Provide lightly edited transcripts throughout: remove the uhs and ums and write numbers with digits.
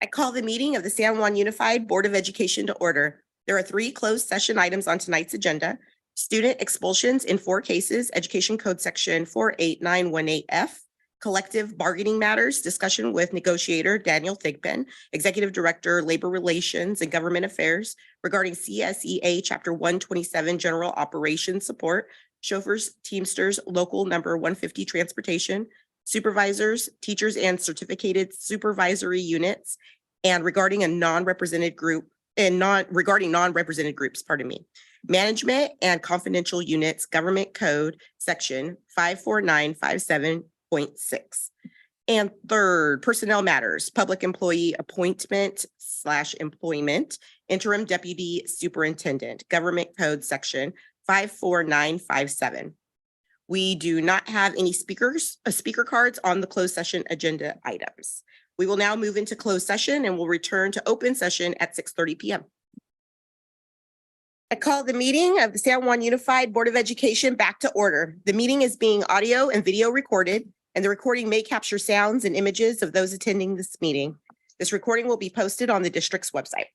I call the meeting of the San Juan Unified Board of Education to order. There are 3 closed session items on tonight's agenda. Student expulsions in 4 cases, Education Code Section 48918F. Collective bargaining matters, discussion with negotiator Daniel Thigpen, Executive Director, Labor Relations and Government Affairs regarding CSEA Chapter 127 General Operations Support, chauffeurs, teamsters, local number 150 transportation, supervisors, teachers, and certificated supervisory units, and regarding a non-represented group regarding non-represented groups, management and confidential units, Government Code Section 54957.6. And third, personnel matters, public employee appointment/employment, interim deputy superintendent, Government Code Section 54957. We do not have any speaker cards on the closed session agenda items. We will now move into closed session and will return to open session at 6:30 p.m. I call the meeting of the San Juan Unified Board of Education back to order. The meeting is being audio and video recorded, and the recording may capture sounds and images of those attending this meeting. This recording will be posted on the district's website.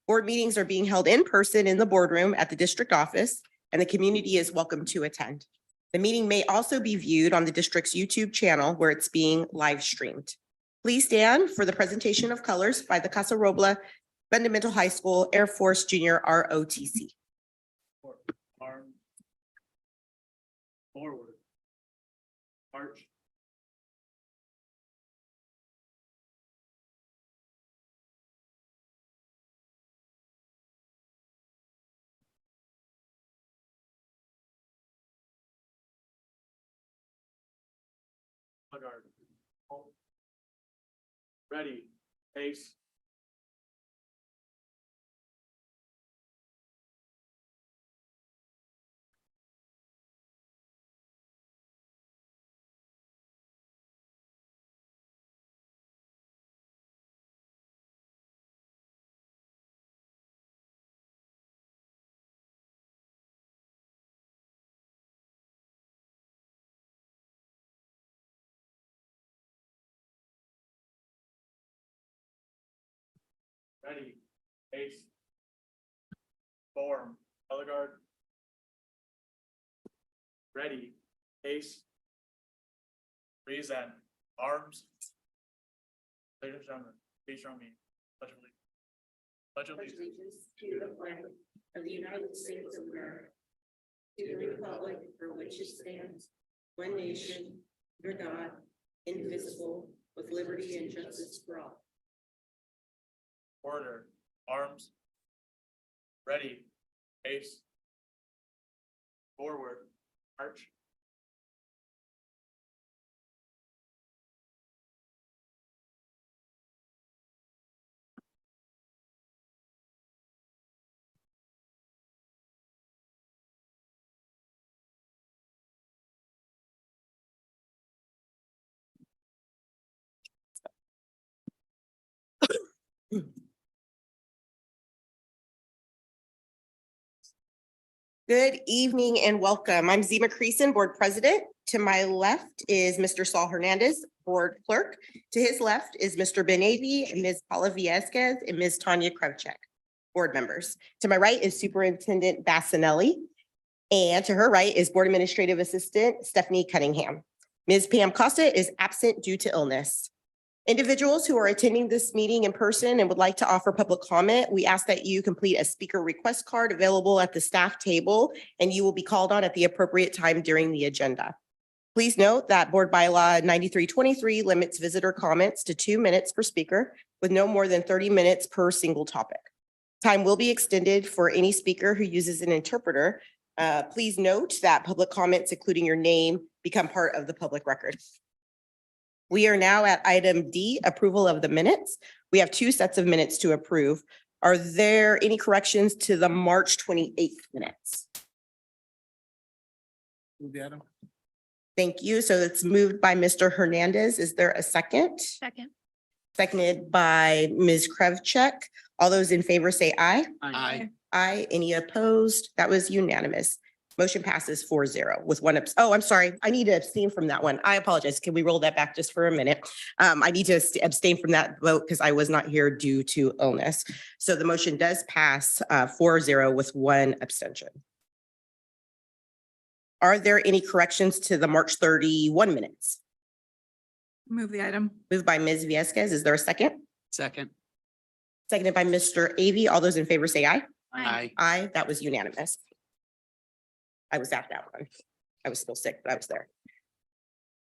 Board meetings are being held in person in the boardroom at the district office, and the community is welcome to attend. The meeting may also be viewed on the district's YouTube channel where it's being live streamed. Please stand for the presentation of colors by the Casa Robles Fundamental High School Air Force Junior ROTC. Arm. Forward. March. Guard. Ready. Pace. Ready. Pace. Form. Color guard. Ready. Pace. Present. Arms. Ladies and gentlemen, please join me. Pledge of allegiance. Pledge of allegiance. To the flag of the United States of America, to the republic for which it stands, one nation, under God, indivisible, with liberty and justice for all. Order. Arms. Ready. Pace. Forward. March. Good evening and welcome. I'm Zima Creason, Board President. To my left is Mr. Saul Hernandez, Board Clerk. To his left is Mr. Ben Avey, Ms. Paula Viesquez, and Ms. Tanya Kravchuk, Board members. To my right is Superintendent Bassinelli. And to her right is Board Administrative Assistant Stephanie Cunningham. Ms. Pam Costa is absent due to illness. Individuals who are attending this meeting in person and would like to offer public comment, we ask that you complete a speaker request card available at the staff table, and you will be called on at the appropriate time during the agenda. Please note that Board Bylaw 9323 limits visitor comments to 2 minutes per speaker with no more than 30 minutes per single topic. Time will be extended for any speaker who uses an interpreter. Please note that public comments, including your name, become part of the public record. We are now at item D, approval of the minutes. We have 2 sets of minutes to approve. Are there any corrections to the March 28th minutes? Thank you. So it's moved by Mr. Hernandez. Is there a second? Second. Seconded by Ms. Kravchuk. All those in favor say aye. Aye. Aye. Any opposed? That was unanimous. Motion passes 4-0 with one. Oh, I'm sorry. I need to abstain from that one. I apologize. Can we roll that back just for a minute? I need to abstain from that vote because I was not here due to illness. So the motion does pass 4-0 with one abstention. Are there any corrections to the March 31 minutes? Move the item. Moved by Ms. Viescaz. Is there a second? Second. Seconded by Mr. Avey. All those in favor say aye. Aye. Aye, that was unanimous. I was at that one. I was still sick, but I was there.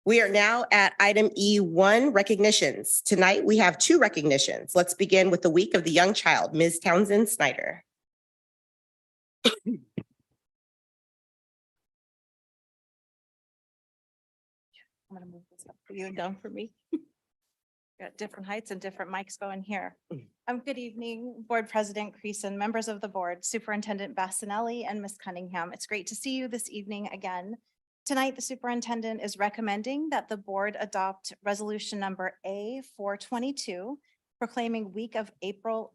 We are now at item E1, recognitions. Tonight, we have 2 recognitions. Let's begin with the Week of the Young Child, Ms. Townsend Snyder. I'm gonna move this up for you and down for me. Got different heights and different mics going here. Good evening, Board President Creason, members of the board, Superintendent Bassanelli and Ms. Cunningham. It's great to see you this evening again. Tonight, the superintendent is recommending that the board adopt resolution number A422, proclaiming the week of April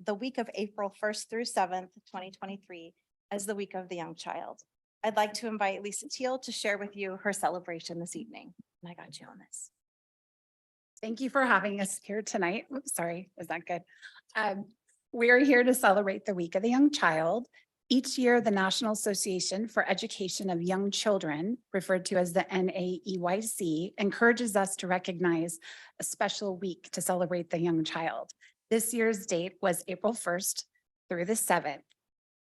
1st through 7th, 2023 as the Week of the Young Child. I'd like to invite Lisa Teal to share with you her celebration this evening. And I got you on this. Thank you for having us here tonight. Oops, sorry, is that good? We are here to celebrate the Week of the Young Child. Each year, the National Association for Education of Young Children, referred to as the NAEYC, encourages us to recognize a special week to celebrate the young child. This year's date was April 1st through the 7th.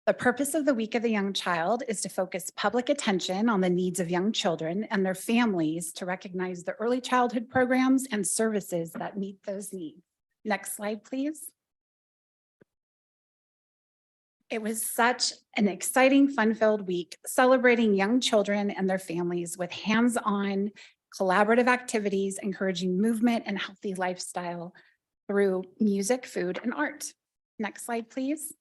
The purpose of the Week of the Young Child is to focus public attention on the needs of young children and their families to recognize the early childhood programs and services that meet those needs. Next slide, please. It was such an exciting, fun-filled week celebrating young children and their families with hands-on collaborative activities, encouraging movement and healthy lifestyle through music, food, and art. Next slide, please.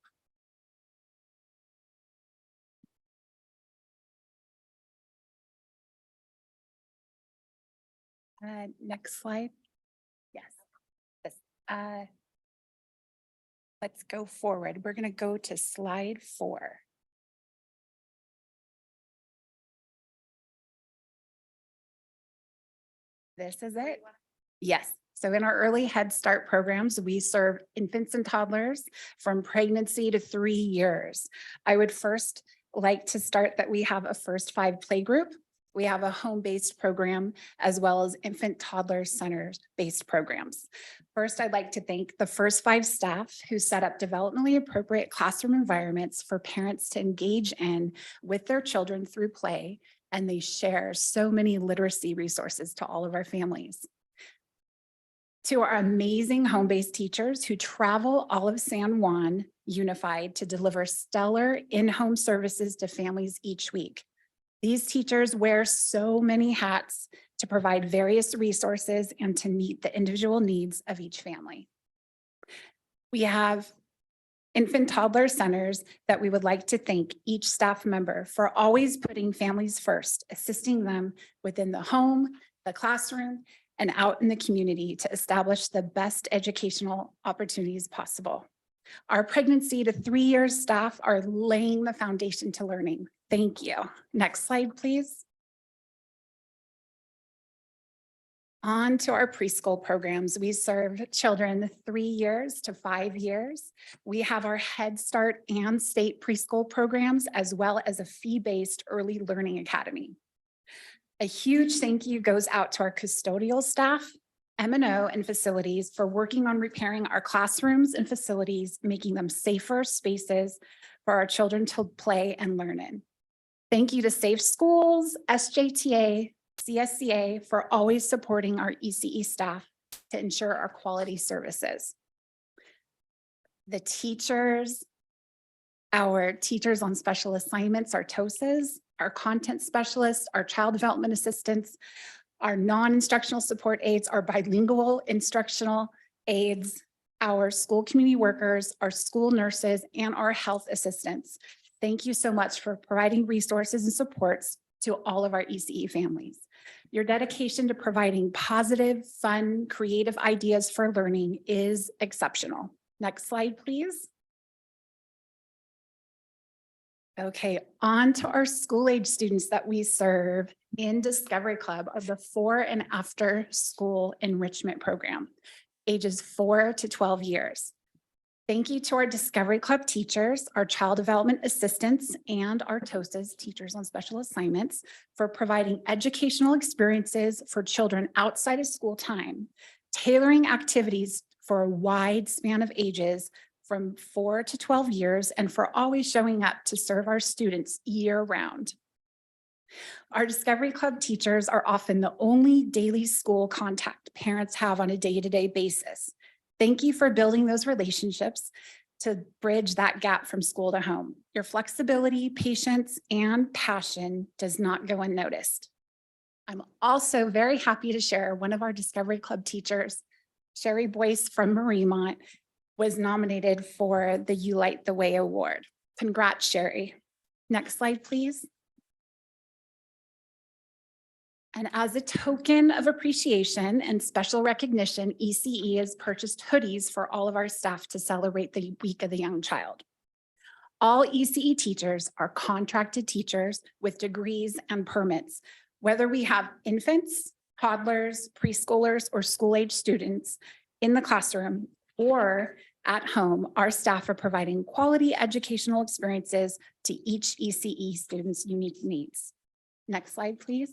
Next slide. Yes. This, let's go forward. We're going to go to slide 4. This is it. Yes. So in our early Head Start programs, we serve infants and toddlers from pregnancy to 3 years. I would first like to start that we have a First 5 play group. We have a home-based program as well as infant toddler centers-based programs. First, I'd like to thank the First 5 staff who set up developmentally appropriate classroom environments for parents to engage in with their children through play, and they share so many literacy resources to all of our families. To our amazing home-based teachers who travel all of San Juan unified to deliver stellar in-home services to families each week. These teachers wear so many hats to provide various resources and to meet the individual needs of each family. We have infant toddler centers that we would like to thank each staff member for always putting families first, assisting them within the home, the classroom, and out in the community to establish the best educational opportunities possible. Our pregnancy to 3 years staff are laying the foundation to learning. Thank you. Next slide, please. On to our preschool programs. We serve children 3 years to 5 years. We have our Head Start and state preschool programs, as well as a fee-based early learning academy. A huge thank you goes out to our custodial staff, M&O, and facilities for working on repairing our classrooms and facilities, making them safer spaces for our children to play and learn in. Thank you to Safe Schools, SJTA, CSCA for always supporting our ECE staff to ensure our quality services. The teachers, our teachers on special assignments, our TOSAs, our content specialists, our child development assistants, our non-instructional support aides, our bilingual instructional aides, our school community workers, our school nurses, and our health assistants. Thank you so much for providing resources and supports to all of our ECE families. Your dedication to providing positive, fun, creative ideas for learning is exceptional. Next slide, please. Okay, on to our school age students that we serve in Discovery Club of the 4 and after school enrichment program, ages 4 to 12 years. Thank you to our Discovery Club teachers, our child development assistants, and our TOSAs, teachers on special assignments, for providing educational experiences for children outside of school time, tailoring activities for a wide span of ages from 4 to 12 years, and for always showing up to serve our students year round. Our Discovery Club teachers are often the only daily school contact parents have on a day-to-day basis. Thank you for building those relationships to bridge that gap from school to home. Your flexibility, patience, and passion does not go unnoticed. I'm also very happy to share one of our Discovery Club teachers, Sherry Boyce from Mariemont, was nominated for the You Light the Way Award. Congrats, Sherry. Next slide, please. And as a token of appreciation and special recognition, ECE has purchased hoodies for all of our staff to celebrate the Week of the Young Child. All ECE teachers are contracted teachers with degrees and permits. Whether we have infants, toddlers, preschoolers, or school-age students in the classroom or at home, our staff are providing quality educational experiences to each ECE student's unique needs. Next slide, please.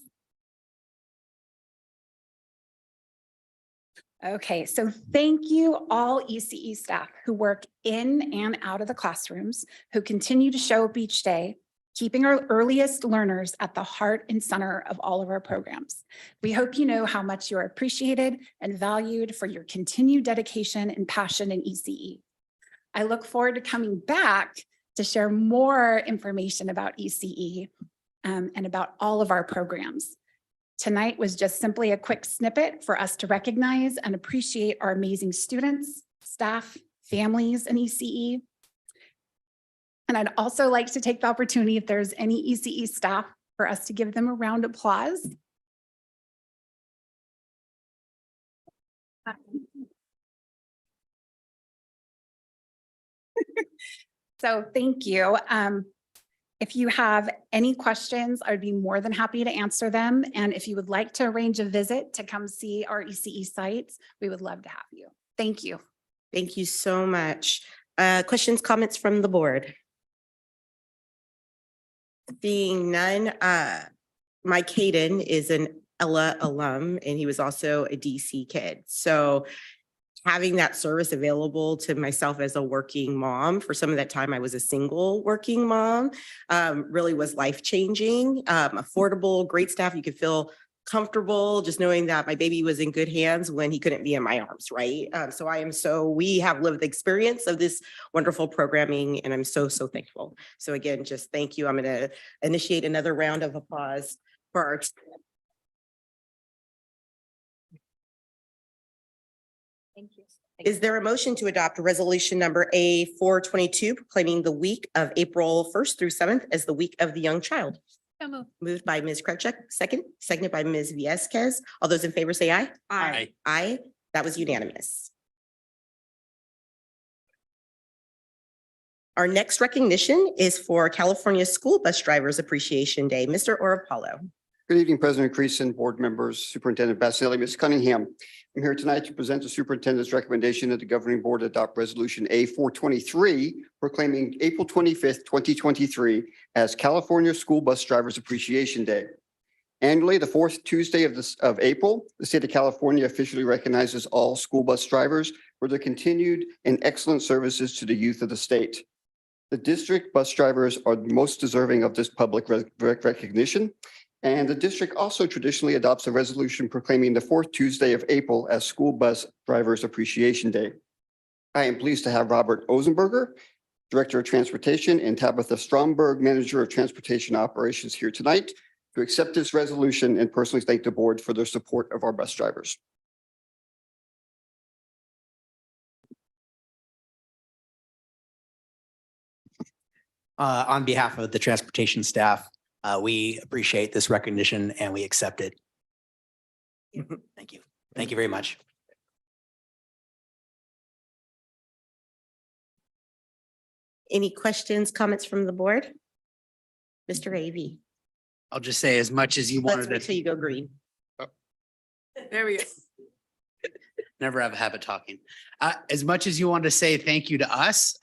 Okay, so thank you all ECE staff who work in and out of the classrooms, who continue to show up each day, keeping our earliest learners at the heart and center of all of our programs. We hope you know how much you are appreciated and valued for your continued dedication and passion in ECE. I look forward to coming back to share more information about ECE and about all of our programs. Tonight was just simply a quick snippet for us to recognize and appreciate our amazing students, staff, families in ECE. And I'd also like to take the opportunity, if there's any ECE staff, for us to give them a round of applause. So thank you. If you have any questions, I'd be more than happy to answer them. And if you would like to arrange a visit to come see our ECE sites, we would love to have you. Thank you. Thank you so much. Questions, comments from the board? Being none, Mike Hayden is an Ella alum, and he was also a DC kid. So having that service available to myself as a working mom, for some of that time I was a single working mom, really was life-changing, affordable, great staff. You could feel comfortable just knowing that my baby was in good hands when he couldn't be in my arms, right? We have lived the experience of this wonderful programming, and I'm so thankful. So again, just thank you. I'm gonna initiate another round of applause for our Thank you. Is there a motion to adopt resolution number A 422, proclaiming the week of April 1st through 7th as the week of the young child? So moved. Moved by Ms. Krejcik, seconded by Ms. Viescaz. All those in favor say aye. Aye. Aye, that was unanimous. Our next recognition is for California School Bus Drivers Appreciation Day. Mr. Orapollo. Good evening, President Creason, board members, Superintendent Bassanelli, Ms. Cunningham. I'm here tonight to present the superintendent's recommendation that the governing board adopt resolution A 423, proclaiming April 25th, 2023 as California School Bus Drivers Appreciation Day. Annually, the fourth Tuesday of April, the state of California officially recognizes all school bus drivers for their continued and excellent services to the youth of the state. The district bus drivers are most deserving of this public recognition. And the district also traditionally adopts a resolution proclaiming the fourth Tuesday of April as School Bus Drivers Appreciation Day. I am pleased to have Robert Ozenberger, Director of Transportation, and Tabitha Stromberg, Manager of Transportation Operations, here tonight to accept this resolution and personally thank the board for their support of our bus drivers. On behalf of the transportation staff, we appreciate this recognition and we accept it. Thank you. Thank you very much. Any questions, comments from the board? Mr. Avey. I'll just say as much as you Let's wanted wait to. till you go green. There we go. Never have a habit talking. As much as you want to say thank you to us,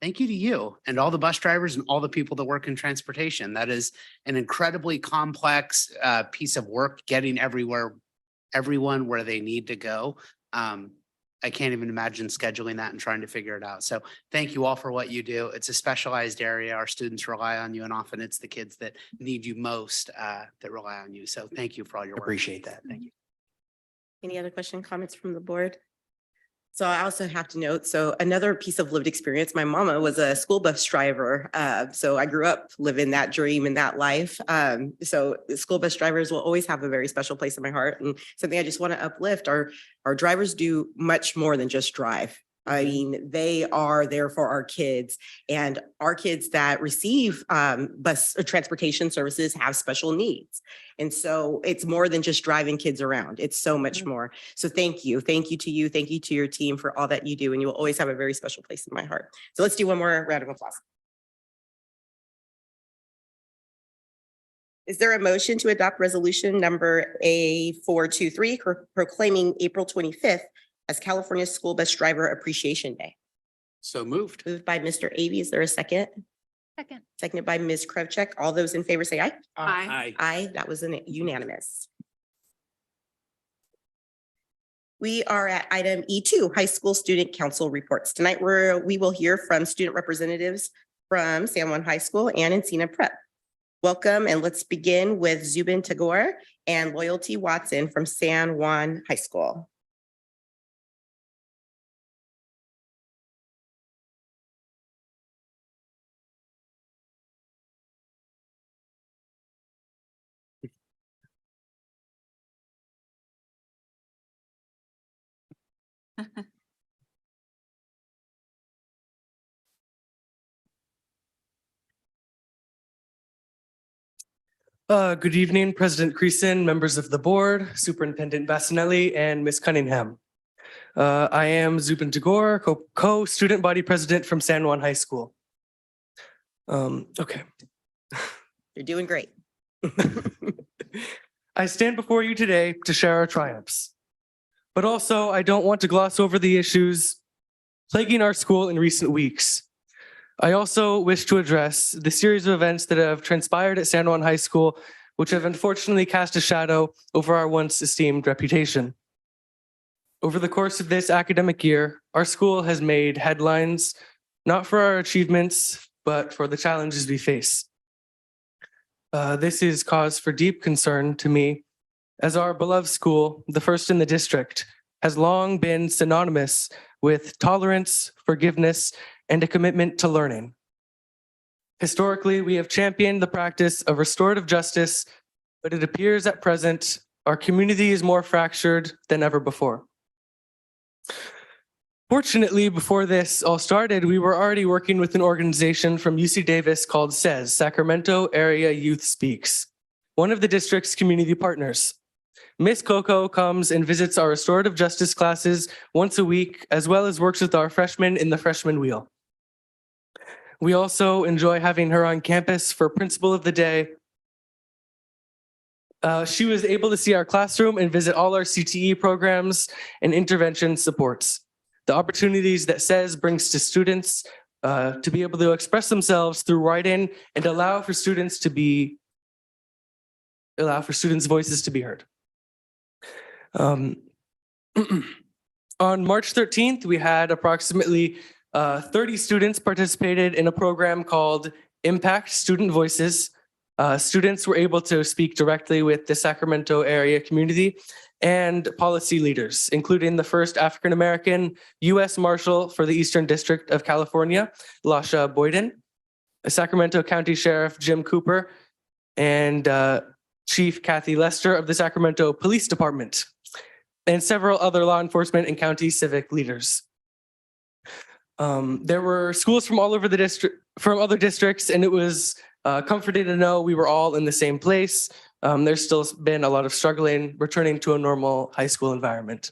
thank you to you and all the bus drivers and all the people that work in transportation. That is an incredibly complex piece of work, getting everyone where they need to go. I can't even imagine scheduling that and trying to figure it out. So thank you all for what you do. It's a specialized area. Our students rely on you, and often it's the kids that need you most that rely on you. So thank you for all your work. Appreciate that. Thank you. Any other comments from the board? So I also have to note, so another piece of lived experience, my mama was a school bus driver. So I grew up living that dream and that life. So the school bus drivers will always have a very special place in my heart, and something I just want to uplift. Our drivers do much more than just drive. I mean, they are there for our kids, and our kids that receive bus or transportation services have special needs. And so it's more than just driving kids around. It's so much more. So thank you. Thank you to you. Thank you to your team for all that you do. And you will always have a very special place in my heart. So let's do one more round of applause. Is there a motion to adopt resolution number A423 proclaiming April 25th as California School Bus Driver Appreciation Day? So moved. Moved by Mr. Avey. Is there a second? Second. Seconded by Ms. Krivchek. All those in favor say aye. Aye. Aye, that was unanimous. We are at item E2, High School Student Council Reports. Tonight, we will hear from student representatives from San Juan High School and Encina Prep. Welcome, and let's begin with Zubin Tagore and Loyalty Watson from San Juan High School. Good evening, President Creason, members of the board, Superintendent Bassinelli, and Ms. Cunningham. I am Zubin Tagore, co-student body president from San Juan High School. Okay. You're doing great. I stand before you today to share our triumphs. But also, I don't want to gloss over the issues plaguing our school in recent weeks. I also wish to address the series of events that have transpired at San Juan High School, which have unfortunately cast a shadow over our once esteemed reputation. Over the course of this academic year, our school has made headlines, not for our achievements, but for the challenges we face. This is cause for deep concern to me, as our beloved school, the first in the district, has long been synonymous with tolerance, forgiveness, and a commitment to learning. Historically, we have championed the practice of restorative justice, but it appears at present our community is more fractured than ever before. Fortunately, before this all started, we were already working with an organization from UC Davis called SAYS, Sacramento Area Youth Speaks, one of the district's community partners. Miss Coco comes and visits our restorative justice classes once a week, as well as works with our freshmen in the freshman wheel. We also enjoy having her on campus for Principal of the Day. She was able to see our classroom and visit all our CTE programs and intervention supports. The opportunities that SAYS brings to students to be able to express themselves through writing and allow for students' voices to be heard. On March 13th, we had approximately 30 students participated in a program called Impact Student Voices. Students were able to speak directly with the Sacramento area community and policy leaders, including the first African-American U.S. Marshal for the Eastern District of California, Lasha Boyden, Sacramento County Sheriff Jim Cooper, and Chief Kathy Lester of the Sacramento Police Department, and several other law enforcement and county civic leaders. There were schools from all over the district, from other districts, and it was comforting to know we were all in the same place. There's still been a lot of struggling returning to a normal high school environment.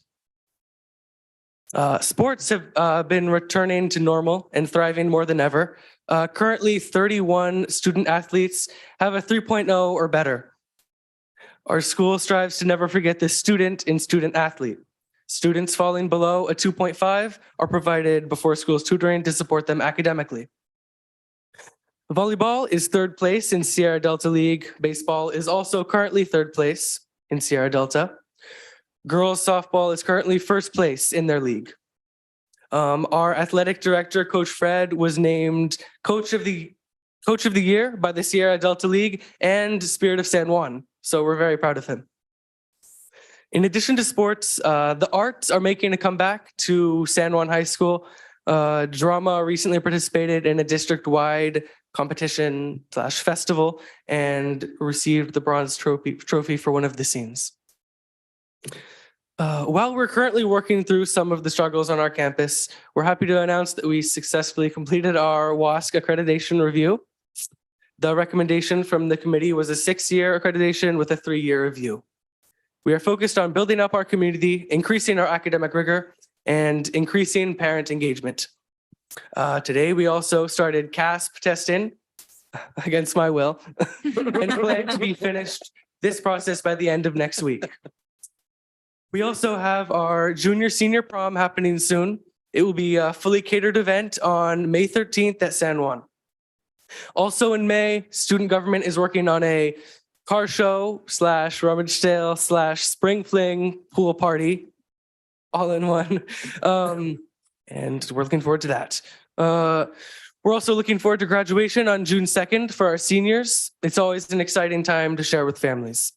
Sports have been returning to normal and thriving more than ever. Currently, 31 student athletes have a 3.0 or better. Our school strives to never forget the student in student athlete. Students falling below a 2.5 are provided before school's tutoring to support them academically. Volleyball is third place in Sierra Delta League. Baseball is also currently third place in Sierra Delta. Girls softball is currently first place in their league. Our athletic director, Coach Fred, was named Coach of the Year by the Sierra Delta League and Spirit of San Juan. So we're very proud of him. In addition to sports, the arts are making a comeback to San Juan High School. Drama recently participated in a district-wide competition/festival and received the bronze trophy for one of the scenes. While we're currently working through some of the struggles on our campus, we're happy to announce that we successfully completed our WASC accreditation review. The recommendation from the committee was a 6-year accreditation with a 3-year review. We are focused on building up our community, increasing our academic rigor, and increasing parent engagement. Today, we also started CASP testing against my will and plan to be finished this process by the end of next week. We also have our junior senior prom happening soon. It will be a fully catered event on May 13th at San Juan. Also in May, student government is working on a car show / rummage sale / spring fling pool party all in one. And we're looking forward to that. We're also looking forward to graduation on June 2nd for our seniors. It's always an exciting time to share with families.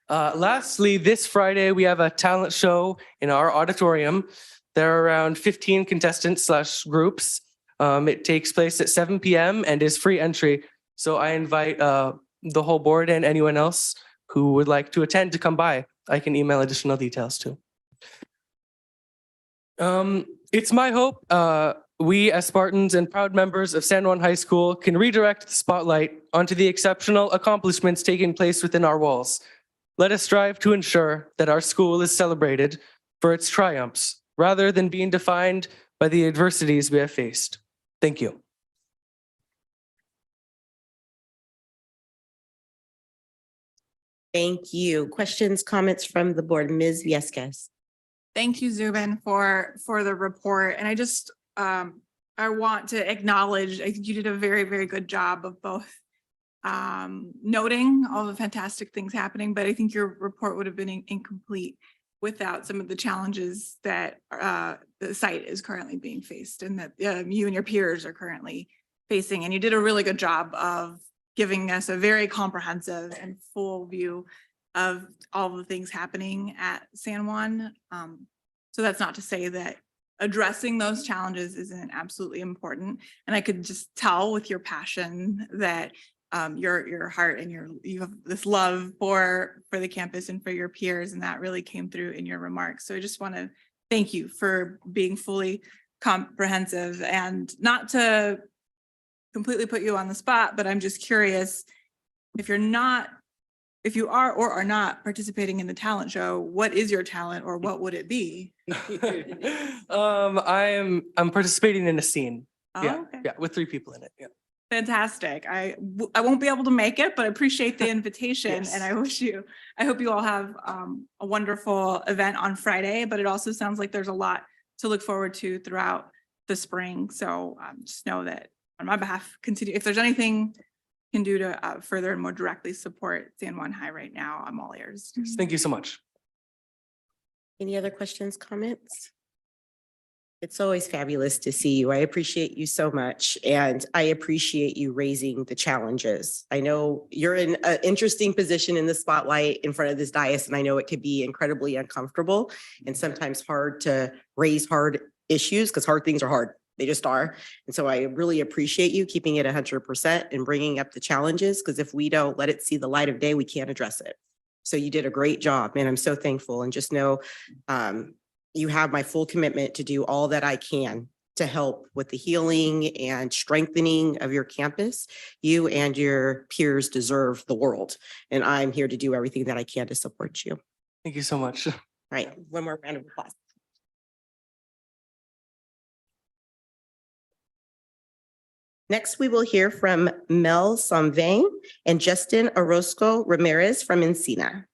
Lastly, this Friday, we have a talent show in our auditorium. There are around 15 contestants / groups. It takes place at 7 p.m. and is free entry. So I invite the whole board and anyone else who would like to attend to come by. I can email additional details too. It's my hope we as Spartans and proud members of San Juan High School can redirect the spotlight onto the exceptional accomplishments taking place within our walls. Let us strive to ensure that our school is celebrated for its triumphs rather than being defined by the adversities we have faced. Thank you. Thank you. Questions, comments from the board? Ms. Viescas. Thank you, Zubin, for the report. And I just, I want to acknowledge, I think you did a very, very good job of both noting all the fantastic things happening, but I think your report would have been incomplete without some of the challenges that the site is currently being faced and that you and your peers are currently facing. And you did a really good job of giving us a very comprehensive and full view of all the things happening at San Juan. So that's not to say that addressing those challenges isn't absolutely important. And I could just tell with your passion that your heart and you have this love for the campus and for your peers, and that really came through in your remarks. So I just want to thank you for being fully comprehensive, and not to completely put you on the spot, but I'm just curious if you are or are not participating in the talent show, what is your talent or what would it be? I'm participating in a scene. Oh, Yeah, okay. yeah, with 3 people in it. Yeah. Fantastic. I won't be able to make it, but I appreciate the invitation. Yes. And I hope you all have a wonderful event on Friday, but it also sounds like there's a lot to look forward to throughout the spring. So just know that on my behalf, continue. If there's anything you can do to further and more directly support San Juan High right now, I'm all ears. Thank you so much. Any other questions, comments? It's always fabulous to see you. I appreciate you so much, and I appreciate you raising the challenges. I know you're in an interesting position in the spotlight in front of this dais, and I know it could be incredibly uncomfortable and sometimes hard to raise hard issues because hard things are hard. They just are. And so I really appreciate you keeping it 100% and bringing up the challenges, because if we don't let it see the light of day, we can't address it. So you did a great job, and I'm so thankful. And just know you have my full commitment to do all that I can to help with the healing and strengthening of your campus. You and your peers deserve the world, and I'm here to do everything that I can to support you. All Thank you so much. right, one more round of applause. Next, we will hear from Mel Somvang and Justin Orozco Ramirez from Encina.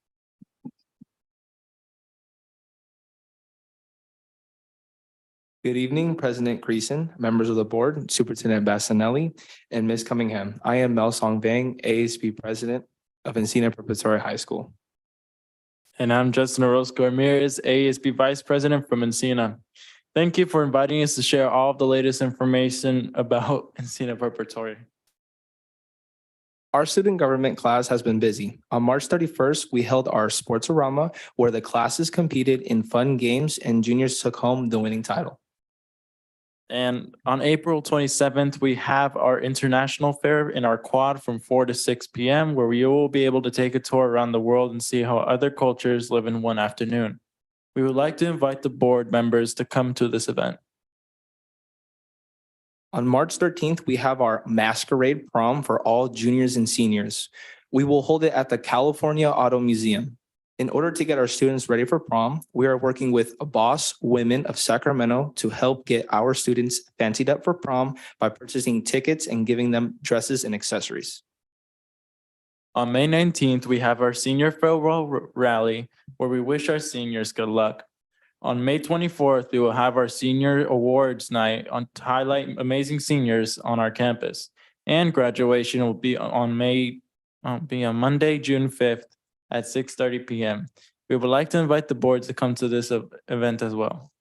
Good evening, President Creason, members of the board, Superintendent Bassanelli, and Ms. Cunningham. I am Mel Songbang, ASB President of Encina Preparatory High School. And I'm Justin Orozco Ramirez, ASB Vice President from Encina. Thank you for inviting us to share all of the latest information about Encina Preparatory. Our student government class has been busy. On March 31st, we held our Sportsorama, where the classes competed in fun games and juniors took home the winning title. And on April 27th, we have our international fair in our quad from 4 to 6 p.m., where we will be able to take a tour around the world and see how other cultures live in one afternoon. We would like to invite the board members to come to this event. On March 13th, we have our masquerade prom for all juniors and seniors. We will hold it at the California Auto Museum. In order to get our students ready for prom, we are working with Boss Women of Sacramento to help get our students fancied up for prom by purchasing tickets and giving them dresses and accessories. On May 19th, we have our senior farewell rally where we wish our seniors good luck. On May 24th, we will have our senior awards night to highlight amazing seniors on our campus. And graduation will be on Monday, June 5th at 6:30 p.m. We would like to invite the board to come to this event as well.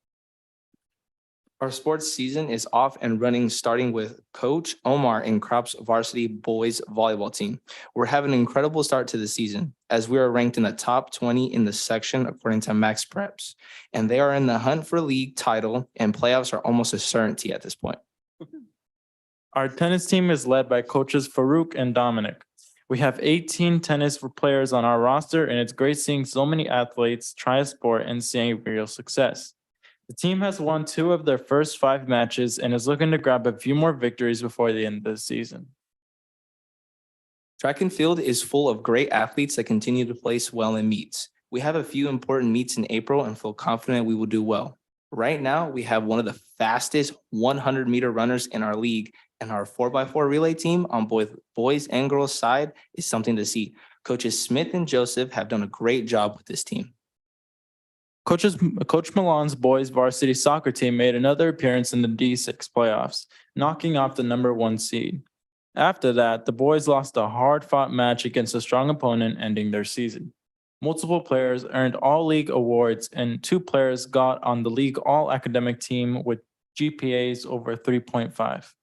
Our sports season is off and running, starting with Coach Omar and Crop's varsity boys volleyball team. We're having an incredible start to the season as we are ranked in the top 20 in the section according to Max Preps. And they are in the hunt for league title and playoffs are almost a certainty at this point. Our tennis team is led by coaches Farouk and Dominic. We have 18 tennis players on our roster, and it's great seeing so many athletes try a sport and seeing real success. The team has won 2 of their first 5 matches and is looking to grab a few more victories before the end of the season. Track and field is full of great athletes that continue to place well in meets. We have a few important meets in April and feel confident we will do well. Right now, we have one of the fastest 100-meter runners in our league, and our 4x4 relay team on both boys and girls side is something to see. Coaches Smith and Joseph have done a great job with this team. Coach Milan's boys varsity soccer team made another appearance in the D6 playoffs, knocking off the #1 seed. After that, the boys lost a hard-fought match against a strong opponent, ending their season. Multiple players earned all league awards, and 2 players got on the league all-academic team with GPAs over 3.5.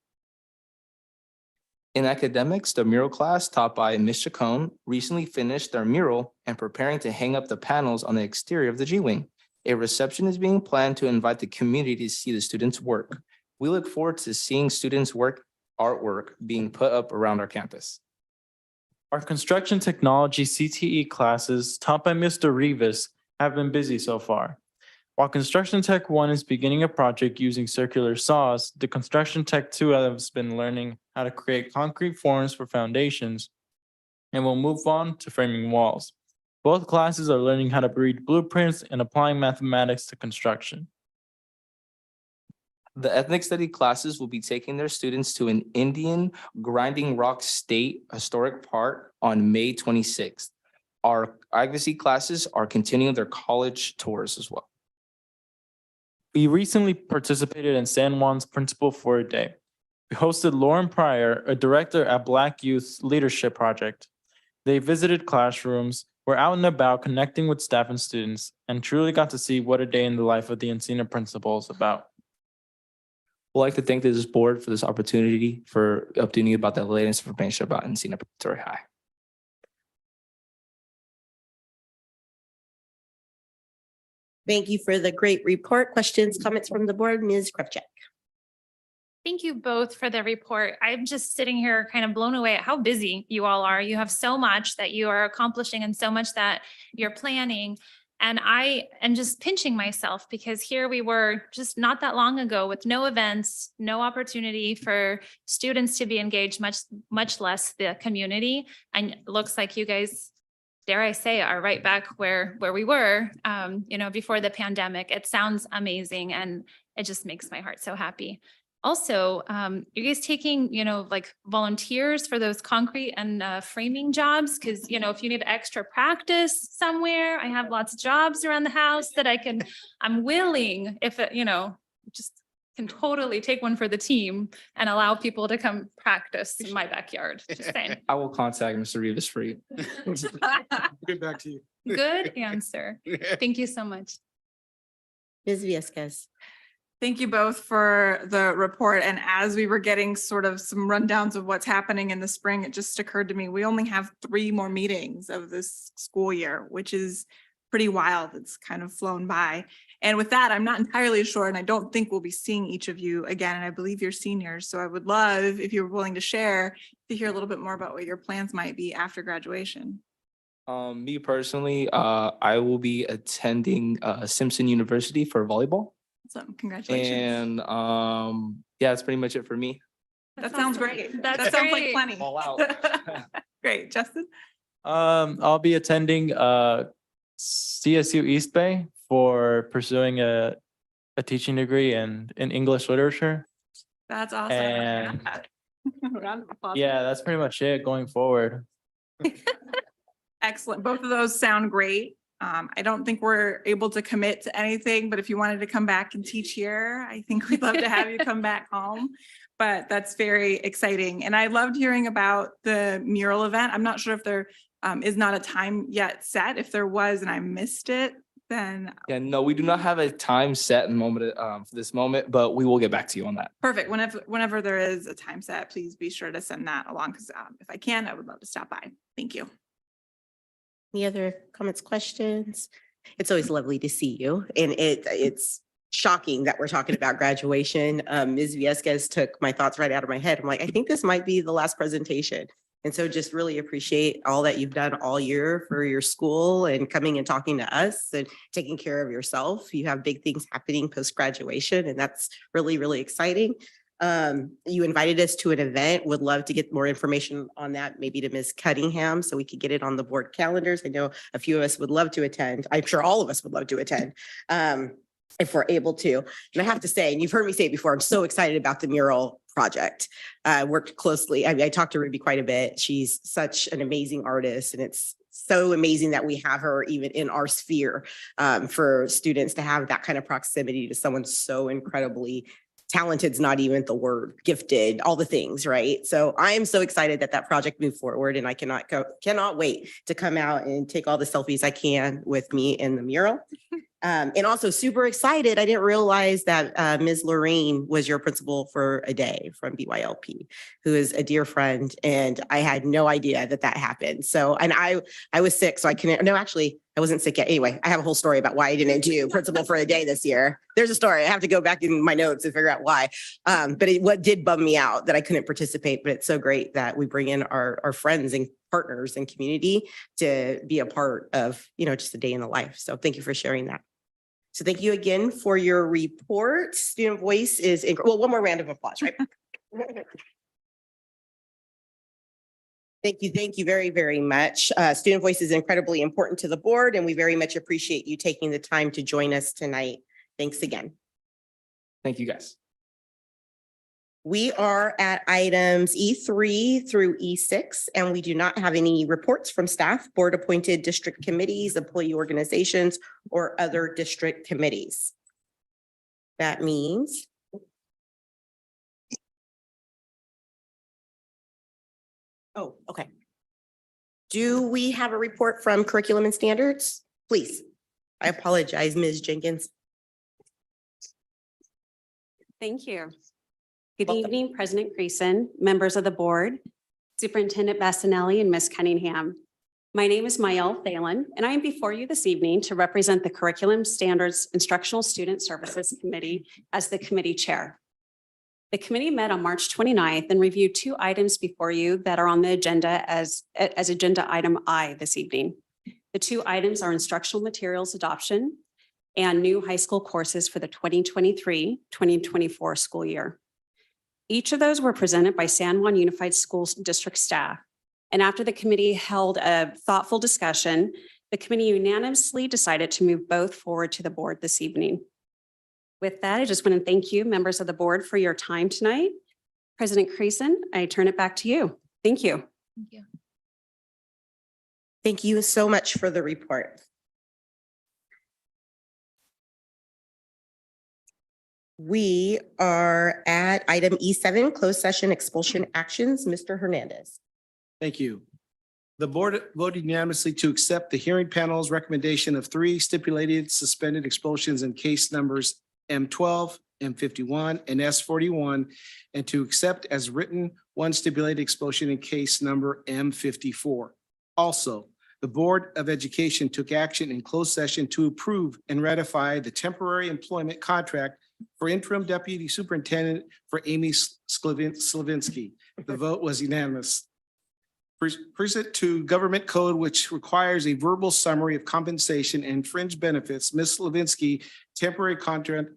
In academics, the mural class taught by Ms. Chacon recently finished their mural and preparing to hang up the panels on the exterior of the G-Wing. A reception is being planned to invite the community to see the students' work. We look forward to seeing students' artwork being put up around our campus. Our construction technology CTE classes taught by Mr. Rivas have been busy so far. While Construction Tech 1 is beginning a project using circular saws, the Construction Tech 2 has been learning how to create concrete forms for foundations and will move on to framing walls. Both classes are learning how to read blueprints and applying mathematics to construction. The ethnic study classes will be taking their students to an Indian Grinding Rock State Historic Park on May 26th. Our advocacy classes are continuing their college tours as well. We recently participated in San Juan's Principal for a Day. We hosted Lauren Pryor, a director at Black Youth Leadership Project. They visited classrooms, were out and about connecting with staff and students, and truly got to see what a day in the life of the Encina principal is about. We'd like to thank this board for this opportunity for updating you about the latest information about Encina Preparatory High. Thank you for the great report. Questions, comments from the board? Ms. Krupchak. Thank you both for the report. I'm just sitting here kind of blown away at how busy you all are. You have so much that you are accomplishing and so much that you're planning. And I am just pinching myself because here we were just not that long ago with no events, no opportunity for students to be engaged, much less the community. And it looks like you guys, dare I say, are right back where we were, before the pandemic. It sounds amazing and it just makes my heart so happy. Also, you guys taking, like volunteers for those concrete and framing jobs? Because, if you need extra practice somewhere, I have lots of jobs around the house that I'm willing, if it, just can totally take one for the team and allow people to come practice in my backyard. Just saying. I will contact Mr. Rivas for you. Get back to you. Good answer. Thank you so much. Ms. Viescas. Thank you both for the report. And as we were getting sort of some rundowns of what's happening in the spring, it just occurred to me, we only have 3 more meetings of this school year, which is pretty wild. It's kind of flown by. And with that, I'm not entirely sure, and I don't think we'll be seeing each of you again. And I believe you're seniors. So I would love, if you're willing to share, to hear a little bit more about what your plans might be after graduation. Me personally, I will be attending Simpson University for volleyball. So congratulations. And yeah, that's pretty much it for me. That sounds great. That's That sounds like great. plenty. All out. Great. Justin? I'll be attending CSU East Bay for pursuing a teaching degree in English literature. That's awesome. And Round of applause. yeah, that's pretty much it going forward. Excellent. Both of those sound great. I don't think we're able to commit to anything, but if you wanted to come back and teach here, I think we'd love to have you come back home. But that's very exciting. And I loved hearing about the mural event. I'm not sure if there is not a time yet set. If there was and I missed it, then Yeah, no, we do not have a time set and moment for this moment, but we will get back to you on that. perfect. Whenever there is a time set, please be sure to send that along because if I can, I would love to stop by. Thank you. Any other comments, questions? It's always lovely to see you, and it's shocking that we're talking about graduation. Ms. Viescas took my thoughts right out of my head. I'm like, I think this might be the last presentation. And so just really appreciate all that you've done all year for your school and coming and talking to us and taking care of yourself. You have big things happening post-graduation, and that's really, really exciting. You invited us to an event. Would love to get more information on that, maybe to Ms. Cunningham, so we could get it on the board calendars. I know a few of us would love to attend. I'm sure all of us would love to attend. If we're able to. And I have to say, and you've heard me say it before, I'm so excited about the mural project. Worked closely. I talked to Ruby quite a bit. She's such an amazing artist, and it's so amazing that we have her even in our sphere for students to have that kind of proximity to someone so incredibly talented is not even the word, gifted, all the things, right? So I am so excited that that project moved forward, and I cannot wait to come out and take all the selfies I can with me in the mural. And also super excited. I didn't realize that Ms. Lorraine was your principal for a day from BYLP, who is a dear friend. And I had no idea that that happened. So, and I was sick, so I couldn't, no, actually, I wasn't sick yet. Anyway, I have a whole story about why I didn't do principal for a day this year. There's a story. I have to go back in my notes and figure out why. But what did bum me out that I couldn't participate, but it's so great that we bring in our friends and partners and community to be a part of, just a day in the life. So thank you for sharing that. So thank you again for your report. Student voice is, well, one more round of applause, right? Thank you very, very much. Student voice is incredibly important to the board, and we very much appreciate you taking the time to join us tonight. Thanks again. Thank you, guys. We are at items E3 through E6, and we do not have any reports from staff, board appointed district committees, employee organizations, or other district committees. That means oh, okay. Do we have a report from curriculum and standards? Please. I apologize, Ms. Jenkins. Thank you. Good Welcome. evening, President Creason, members of the board, Superintendent Bassanelli, and Ms. Cunningham. My name is Mayel Thalen, and I am before you this evening to represent the Curriculum Standards Instructional Student Services Committee as the committee chair. The committee met on March 29th and reviewed 2 items before you that are on the agenda as agenda item I this evening. The 2 items are instructional materials adoption and new high school courses for the 2023-2024 school year. Each of those were presented by San Juan Unified Schools District staff. And after the committee held a thoughtful discussion, the committee unanimously decided to move both forward to the board this evening. With that, I just want to thank you, members of the board, for your time tonight. President Creason, I turn it back to you. Thank you. Thank you. Thank you so much for the report. We are at item E7, closed session expulsion actions. Mr. Hernandez. Thank you. The board voted unanimously to accept the hearing panel's recommendation of 3 stipulated suspended expulsions in case numbers M12, M51, and S41, and to accept as written 1 stipulated expulsion in case number M54. Also, the Board of Education took action in closed session to approve and ratify the temporary employment contract for interim deputy superintendent for Amy Slavinsky. The vote was unanimous. Present to government code, which requires a verbal summary of compensation and fringe benefits. Ms. Slavinsky temporary contract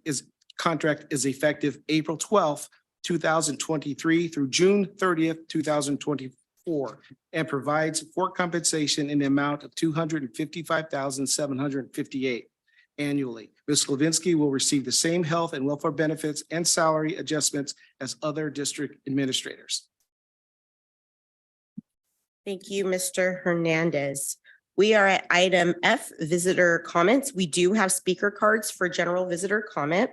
is effective April 12th, 2023 through June 30th, 2024, and provides for compensation in the amount of $255,758 annually. Ms. Slavinsky will receive the same health and welfare benefits and salary adjustments as other district administrators. Thank you, Mr. Hernandez. We are at item F, visitor comments. We do have speaker cards for general visitor comment.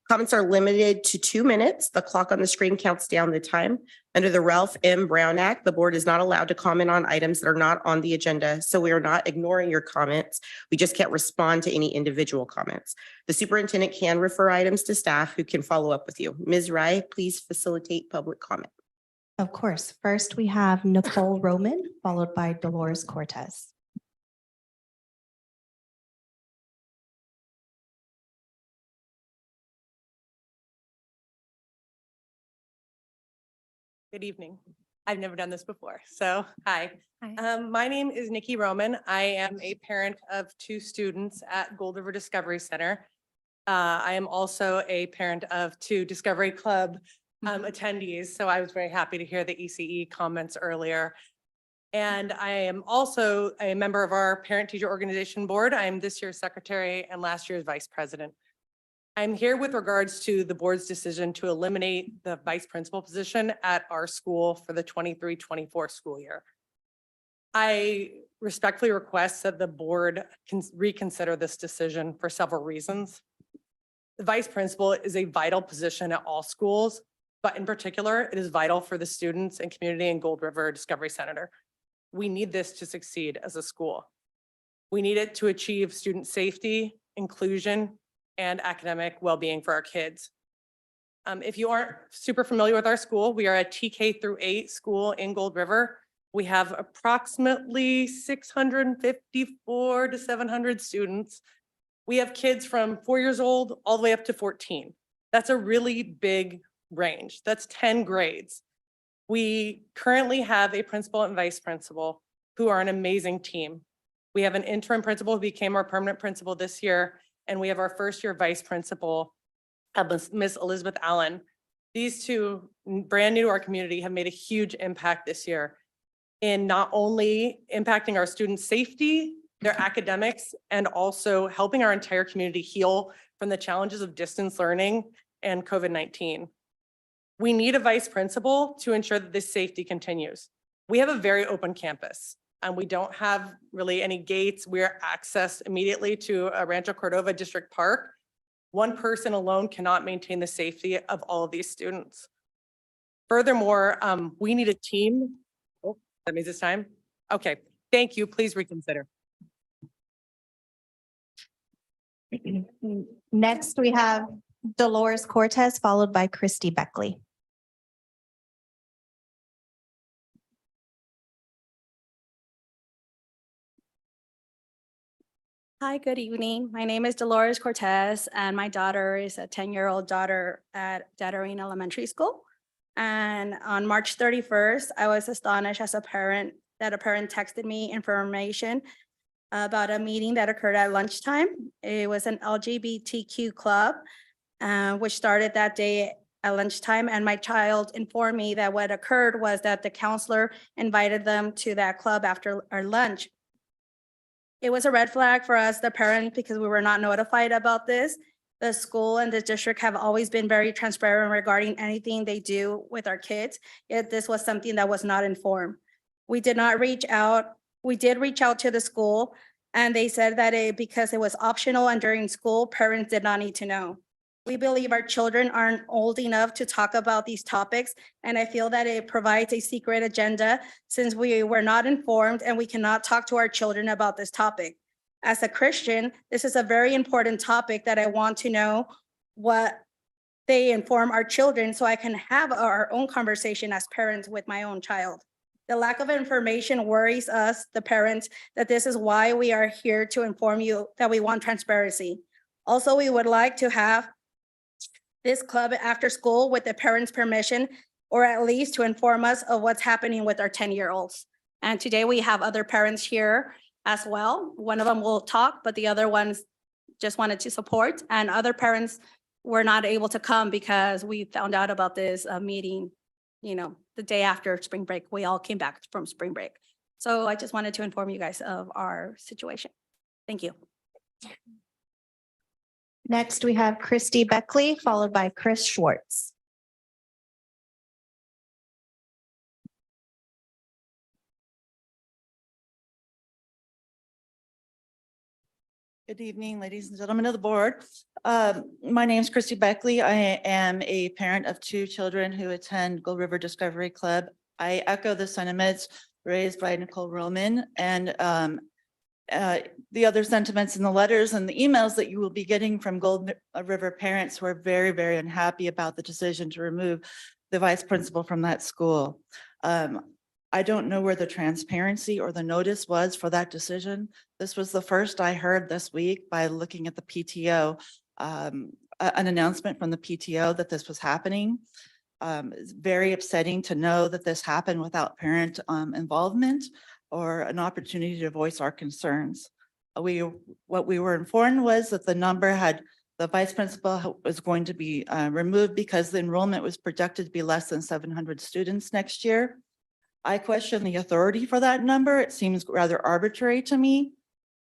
Comments are limited to 2 minutes. The clock on the screen counts down the time. Under the Ralph M. Brown Act, the board is not allowed to comment on items that are not on the agenda. So we are not ignoring your comments. We just can't respond to any individual comments. The superintendent can refer items to staff who can follow up with you. Ms. Rai, please facilitate public comment. Of course. First, we have Nicole Roman, followed by Dolores Cortez. Good evening. I've never done this before, so hi. Hi. My name is Nikki Roman. I am a parent of 2 students at Gold River Discovery Center. I am also a parent of 2 Discovery Club attendees, so I was very happy to hear the ECE comments earlier. And I am also a member of our Parent Teacher Organization Board. I am this year's secretary and last year's vice president. I'm here with regards to the board's decision to eliminate the vice principal position at our school for the 23-24 school year. I respectfully request that the board can reconsider this decision for several reasons. The vice principal is a vital position at all schools, but in particular, it is vital for the students and community in Gold River Discovery Center. We need this to succeed as a school. We need it to achieve student safety, inclusion, and academic well-being for our kids. If you aren't super familiar with our school, we are a TK through 8 school in Gold River. We have approximately 654 to 700 students. We have kids from 4 years old all the way up to 14. That's a really big range. That's 10 grades. We currently have a principal and vice principal who are an amazing team. We have an interim principal who became our permanent principal this year, and we have our first year vice principal, Miss Elizabeth Allen. These 2, brand new to our community, have made a huge impact this year in not only impacting our students' safety, their academics, and also helping our entire community heal from the challenges of distance learning and COVID-19. We need a vice principal to ensure that this safety continues. We have a very open campus and we don't have really any gates. We're accessed immediately to Rancho Cordova District Park. One person alone cannot maintain the safety of all of these students. Furthermore, we need a team. Oh, that means it's time. Okay, thank you. Please reconsider. Next, we have Dolores Cortez, followed by Christy Beckley. Hi, good evening. My name is Dolores Cortez, and my daughter is a 10-year-old daughter at Dead Elementary School. And on March 31st, I was astonished as a parent that a parent texted me information about a meeting that occurred at lunchtime. It was an LGBTQ club, which started that day at lunchtime. And my child informed me that what occurred was that the counselor invited them to that club after our lunch. It was a red flag for us, the parents, because we were not notified about this. The school and the district have always been very transparent regarding anything they do with our kids, yet this was something that was not informed. We did not reach out. We did reach out to the school, and they said that because it was optional and during school, parents did not need to know. We believe our children aren't old enough to talk about these topics, and I feel that it provides a secret agenda since we were not informed and we cannot talk to our children about this topic. As a Christian, this is a very important topic that I want to know what they inform our children so I can have our own conversation as parents with my own child. The lack of information worries us, the parents, that this is why we are here to inform you that we want transparency. Also, we would like to have this club after school with the parents' permission, or at least to inform us of what's happening with our 10-year-olds. And today we have other parents here as well. One of them will talk, but the other ones just wanted to support, and other parents were not able to come because we found out about this meeting, the day after spring break. We all came back from spring break. So I just wanted to inform you guys of our situation. Thank you. Next, we have Christy Beckley, followed by Chris Schwartz. Good evening, ladies and gentlemen of the board. My name is Christy Beckley. I am a parent of 2 children who attend Gold River Discovery Club. I echo the sentiments raised by Nicole Roman and the other sentiments in the letters and the emails that you will be getting from Gold River parents who are very, very unhappy about the decision to remove the vice principal from that school. I don't know where the transparency or the notice was for that decision. This was the first I heard this week by looking at the PTO, an announcement from the PTO that this was happening. It's very upsetting to know that this happened without parent involvement or an opportunity to voice our concerns. What we were informed was that the vice principal was going to be removed because the enrollment was projected to be less than 700 students next year. I question the authority for that number. It seems rather arbitrary to me.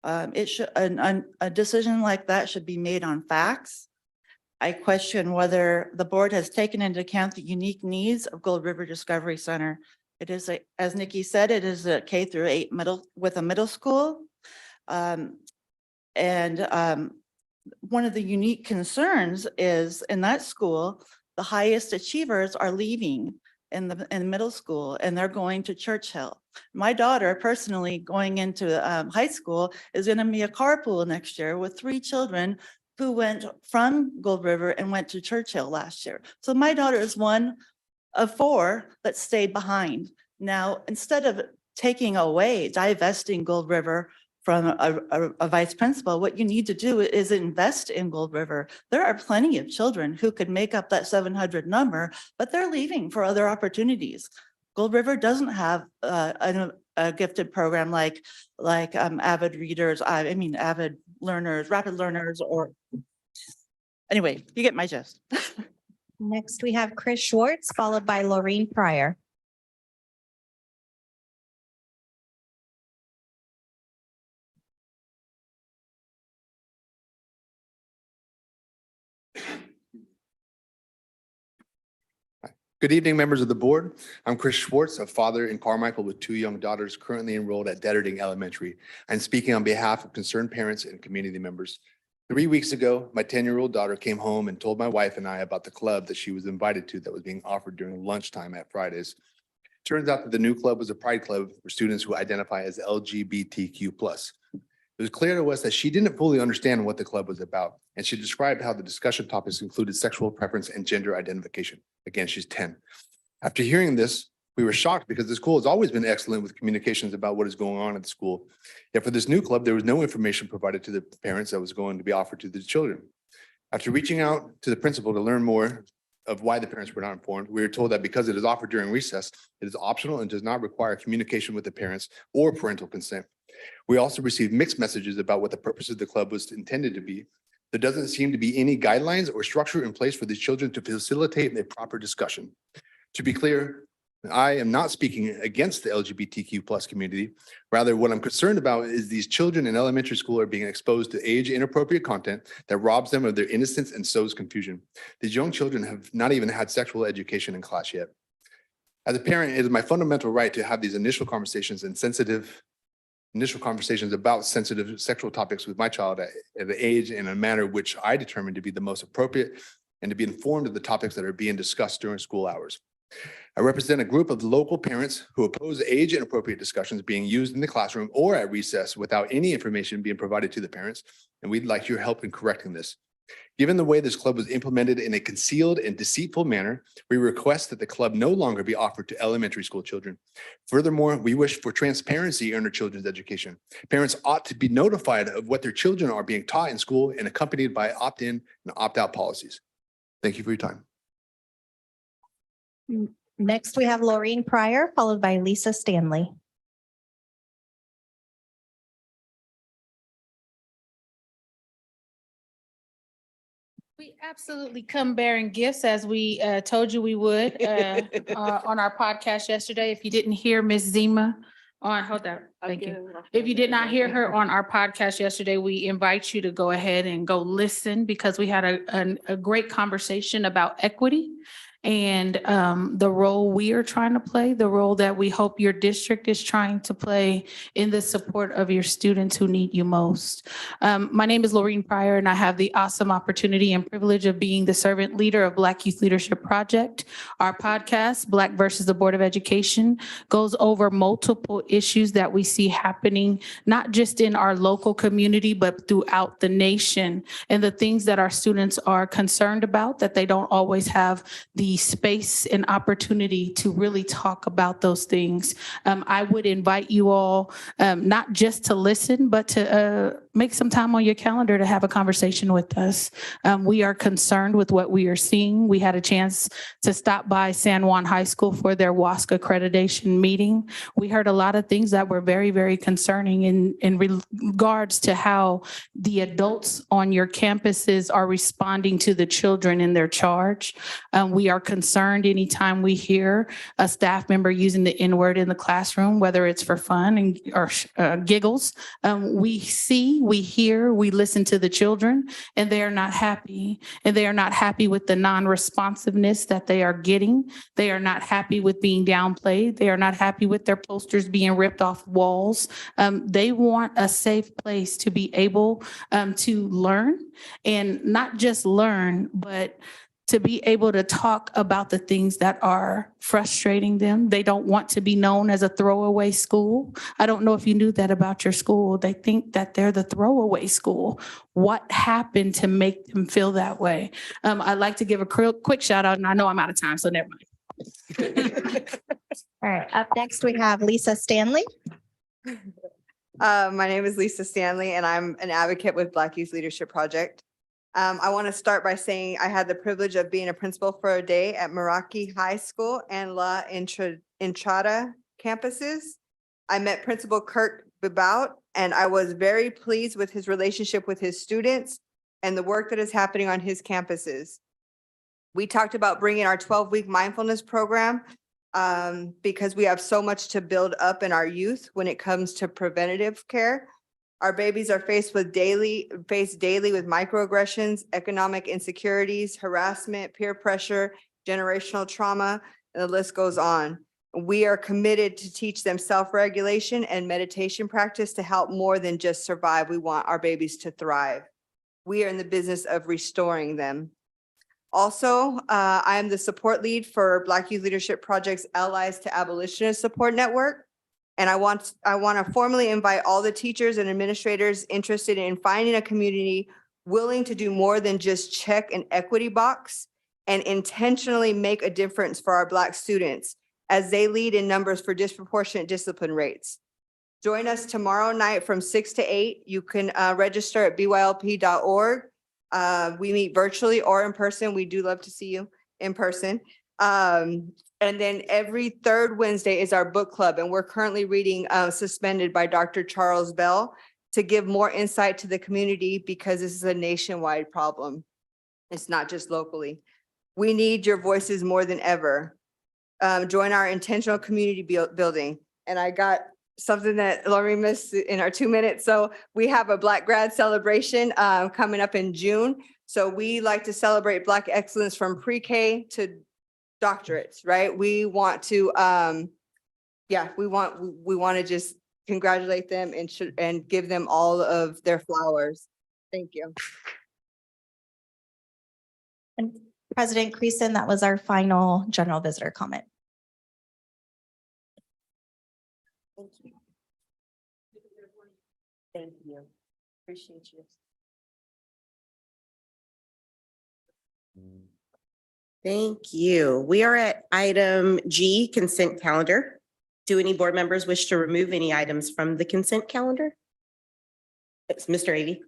A decision like that should be made on facts. I question whether the board has taken into account the unique needs of Gold River Discovery Center. It is, as Nikki said, it is a K through 8 with a middle school. One of the unique concerns is in that school, the highest achievers are leaving in middle school and they're going to Churchill. My daughter personally going into high school is going to be a carpool next year with 3 children who went from Gold River and went to Churchill last year. So my daughter is one of 4 that stayed behind. Now, instead of divesting Gold River from a vice principal, what you need to do is invest in Gold River. There are plenty of children who could make up that 700 number, but they're leaving for other opportunities. Gold River doesn't have a gifted program like avid readers, avid learners, rapid learners, or anyway, you get my gist. Next, we have Chris Schwartz, followed by Laureen Pryor. Good evening, members of the board. I'm Chris Schwartz, a father in Carmichael with 2 young daughters currently enrolled at Detterding Elementary. I'm speaking on behalf of concerned parents and community members. 3 weeks ago, my 10-year-old daughter came home and told my wife and I about the club that she was invited to that was being offered during lunchtime at Fridays. Turns out that the new club was a pride club for students who identify as LGBTQ+. It was clear to us that she didn't fully understand what the club was about, and she described how the discussion topics included sexual preference and gender identification. Again, she's 10. After hearing this, we were shocked because the school has always been excellent with communications about what is going on at the school. Yet for this new club, there was no information provided to the parents that was going to be offered to the children. After reaching out to the principal to learn more of why the parents were not informed, we were told that because it is offered during recess, it is optional and does not require communication with the parents or parental consent. We also received mixed messages about what the purpose of the club was intended to be. There doesn't seem to be any guidelines or structure in place for these children to facilitate a proper discussion. To be clear, I am not speaking against the LGBTQ plus community. Rather, what I'm concerned about is these children in elementary school are being exposed to age inappropriate content that robs them of their innocence and sows confusion. These young children have not even had sexual education in class yet. As a parent, it is my fundamental right to have these initial conversations about sensitive sexual topics with my child at the age and a manner which I determine to be the most appropriate and to be informed of the topics that are being discussed during school hours. I represent a group of local parents who oppose age inappropriate discussions being used in the classroom or at recess without any information being provided to the parents, and we'd like your help in correcting this. Given the way this club was implemented in a concealed and deceitful manner, we request that the club no longer be offered to elementary school children. Furthermore, we wish for transparency in our children's education. Parents ought to be notified of what their children are being taught in school and accompanied by opt-in and opt-out policies. Thank you for your time. Next, we have Laureen Pryor, followed by Lisa Stanley. We absolutely come bearing gifts as we told you we would on our podcast yesterday. If you didn't hear Ms. Zima hold on, thank you. If you did not hear her on our podcast yesterday, we invite you to go ahead and go listen because we had a great conversation about equity and the role we are trying to play, the role that we hope your district is trying to play in the support of your students who need you most. My name is Laureen Pryor, and I have the awesome opportunity and privilege of being the servant leader of Black Youth Leadership Project. Our podcast, Black versus the Board of Education, goes over multiple issues that we see happening, not just in our local community, but throughout the nation, and the things that our students are concerned about, that they don't always have the space and opportunity to really talk about those things. I would invite you all not just to listen, but to make some time on your calendar to have a conversation with us. We are concerned with what we are seeing. We had a chance to stop by San Juan High School for their WASC accreditation meeting. We heard a lot of things that were very, very concerning in regards to how the adults on your campuses are responding to the children in their charge. We are concerned anytime we hear a staff member using the N-word in the classroom, whether it's for fun or giggles. We see, we hear, we listen to the children, and they are not happy. And they are not happy with the non-responsiveness that they are getting. They are not happy with being downplayed. They are not happy with their posters being ripped off walls. They want a safe place to be able to learn, and not just learn, but to be able to talk about the things that are frustrating them. They don't want to be known as a throwaway school. I don't know if you knew that about your school. They think that they're the throwaway school. What happened to make them feel that way? I'd like to give a quick shout out, and I know I'm out of time, so never mind. All right, up next, we have Lisa Stanley. My name is Lisa Stanley, and I'm an advocate with Black Youth Leadership Project. I want to start by saying I had the privilege of being a principal for a day at Meraki High School and La Entrada campuses. I met Principal Kirk Bibout, and I was very pleased with his relationship with his students and the work that is happening on his campuses. We talked about bringing our 12-week mindfulness program because we have so much to build up in our youth when it comes to preventative care. Our babies are faced daily with microaggressions, economic insecurities, harassment, peer pressure, generational trauma, and the list goes on. We are committed to teach them self-regulation and meditation practice to help more than just survive. We want our babies to thrive. We are in the business of restoring them. Also, I am the support lead for Black Youth Leadership Project's Allies to Abolitionists Support Network. And I want to formally invite all the teachers and administrators interested in finding a community willing to do more than just check an equity box and intentionally make a difference for our Black students as they lead in numbers for disproportionate discipline rates. Join us tomorrow night from 6 to 8. You can register at bylp.org. We meet virtually or in person. We do love to see you in person. And then every third Wednesday is our book club, and we're currently reading Suspended by Dr. Charles Bell to give more insight to the community because this is a nationwide problem. It's not just locally. We need your voices more than ever. join our intentional community building. And I got something that Lori missed in our 2 minutes. So we have a Black grad celebration coming up in June. So we like to celebrate Black excellence from pre-K to doctorates, right? We want to, we want to just congratulate them and give them all of their flowers. Thank you. And President Creason, that was our final general visitor comment. Thank you. Thank you. Appreciate you. Thank you. We are at item G, consent calendar. Do any board members wish to remove any items from the consent calendar? It's Mr. Avey.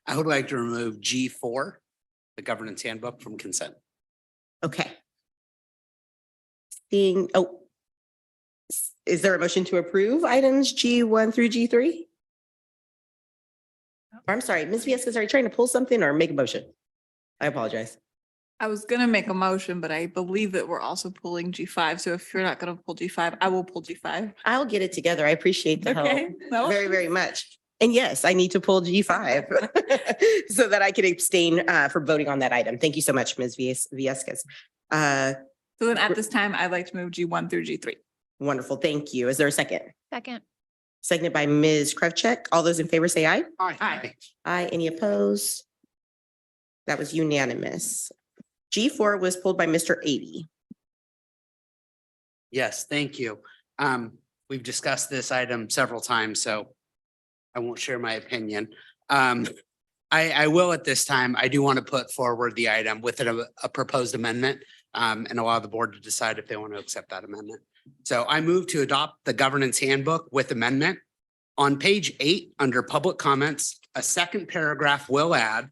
I would like to remove G4, the governance handbook, from consent. Okay. Is there a motion to approve items G1 through G3? I'm sorry, Ms. Viescas, are you trying to pull something or make a motion? I apologize. I was gonna make a motion, but I believe that we're also pulling G5. So if you're not gonna pull G5, I will pull G5. I'll get it together. I appreciate the help Okay. No? very, very much. And yes, I need to pull G5 so that I can abstain for voting on that item. Thank you so much, Ms. Viescas. So then at this time, I'd like to move G1 through G3. Wonderful. Thank you. Is there a second? Second. Seconded by Ms. Krivchek. All those in favor say aye. Aye. Aye. Any opposed? That was unanimous. G4 was pulled by Mr. Avey. Yes, thank you. We've discussed this item several times, so I won't share my opinion. I will at this time. I do want to put forward the item with a proposed amendment and allow the board to decide if they want to accept that amendment. So I move to adopt the governance handbook with amendment. On page 8, under public comments, a second paragraph will add,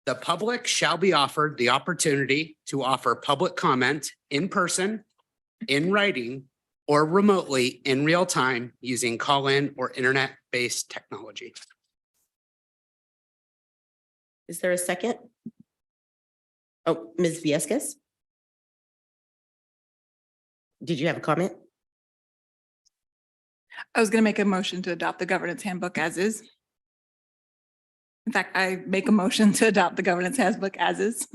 the public shall be offered the opportunity to offer public comment in person, in writing, or remotely in real time using call-in or internet-based technology. Is there a second? Oh, Ms. Viescas? Did you have a comment? I was gonna make a motion to adopt the governance handbook as is. In fact, I make a motion to adopt the governance handbook as is.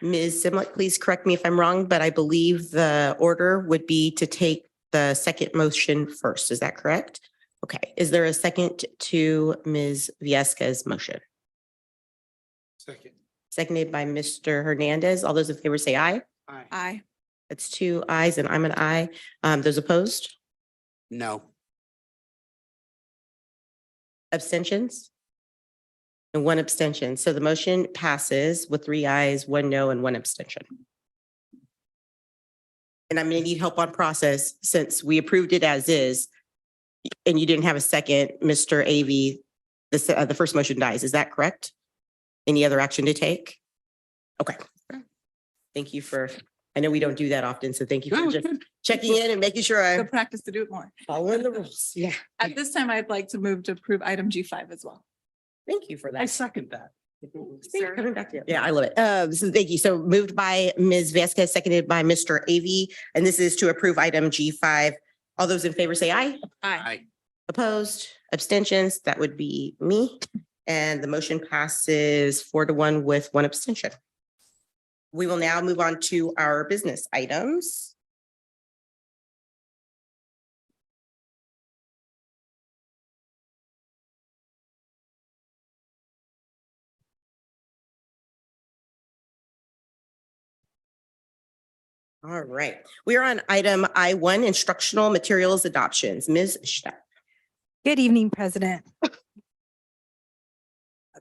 Ms. Simlick, please correct me if I'm wrong, but I believe the order would be to take the second motion first. Is that correct? Okay. Is there a second to Ms. Viesca's motion? Second. Seconded by Mr. Hernandez. All those in favor say aye. Aye. That's 2 ayes and I'm an aye. Those opposed? No. Abstentions? And 1 abstention. So the motion passes with 3 ayes, 1 no, and 1 abstention. And I'm going to need help on process since we approved it as is and you didn't have a second, Mr. Avey, the first motion dies. Is that correct? Any other action to take? Okay. Thank you for, I know we don't do that often, so thank you for just checking in and making sure I'm Good practice to do it more. following the rules. Yeah. At this time, I'd like to move to approve item G5 as well. Thank you for that. I second that. Coming back to you. Yeah, I love it. So thank you. So moved by Ms. Vasquez, seconded by Mr. Avey, and this is to approve item G5. All those in favor say aye. Aye. Opposed, abstentions, that would be me. And the motion passes 4-1 with 1 abstention. We will now move on to our business items. All right, we are on item I1, instructional materials adoptions. Ms. Stepp. Good evening, President.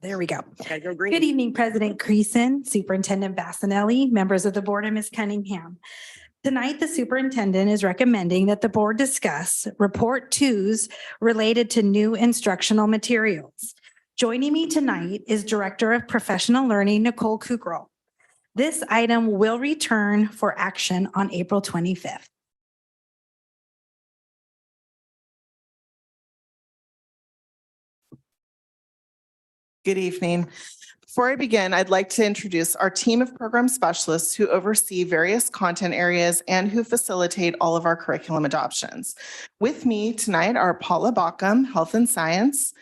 There we go. Good evening, President Creason, Superintendent Bassanelli, members of the board, and Ms. Cunningham. Tonight, the superintendent is recommending that the board discuss report 2s related to new instructional materials. Joining me tonight is Director of Professional Learning, Nicole Kukrow. This item will return for action on April 25th. Good evening. Before I begin, I'd like to introduce our team of program specialists who oversee various content areas and who facilitate all of our curriculum adoptions. With me tonight are Paula Bauckham, Health and Science,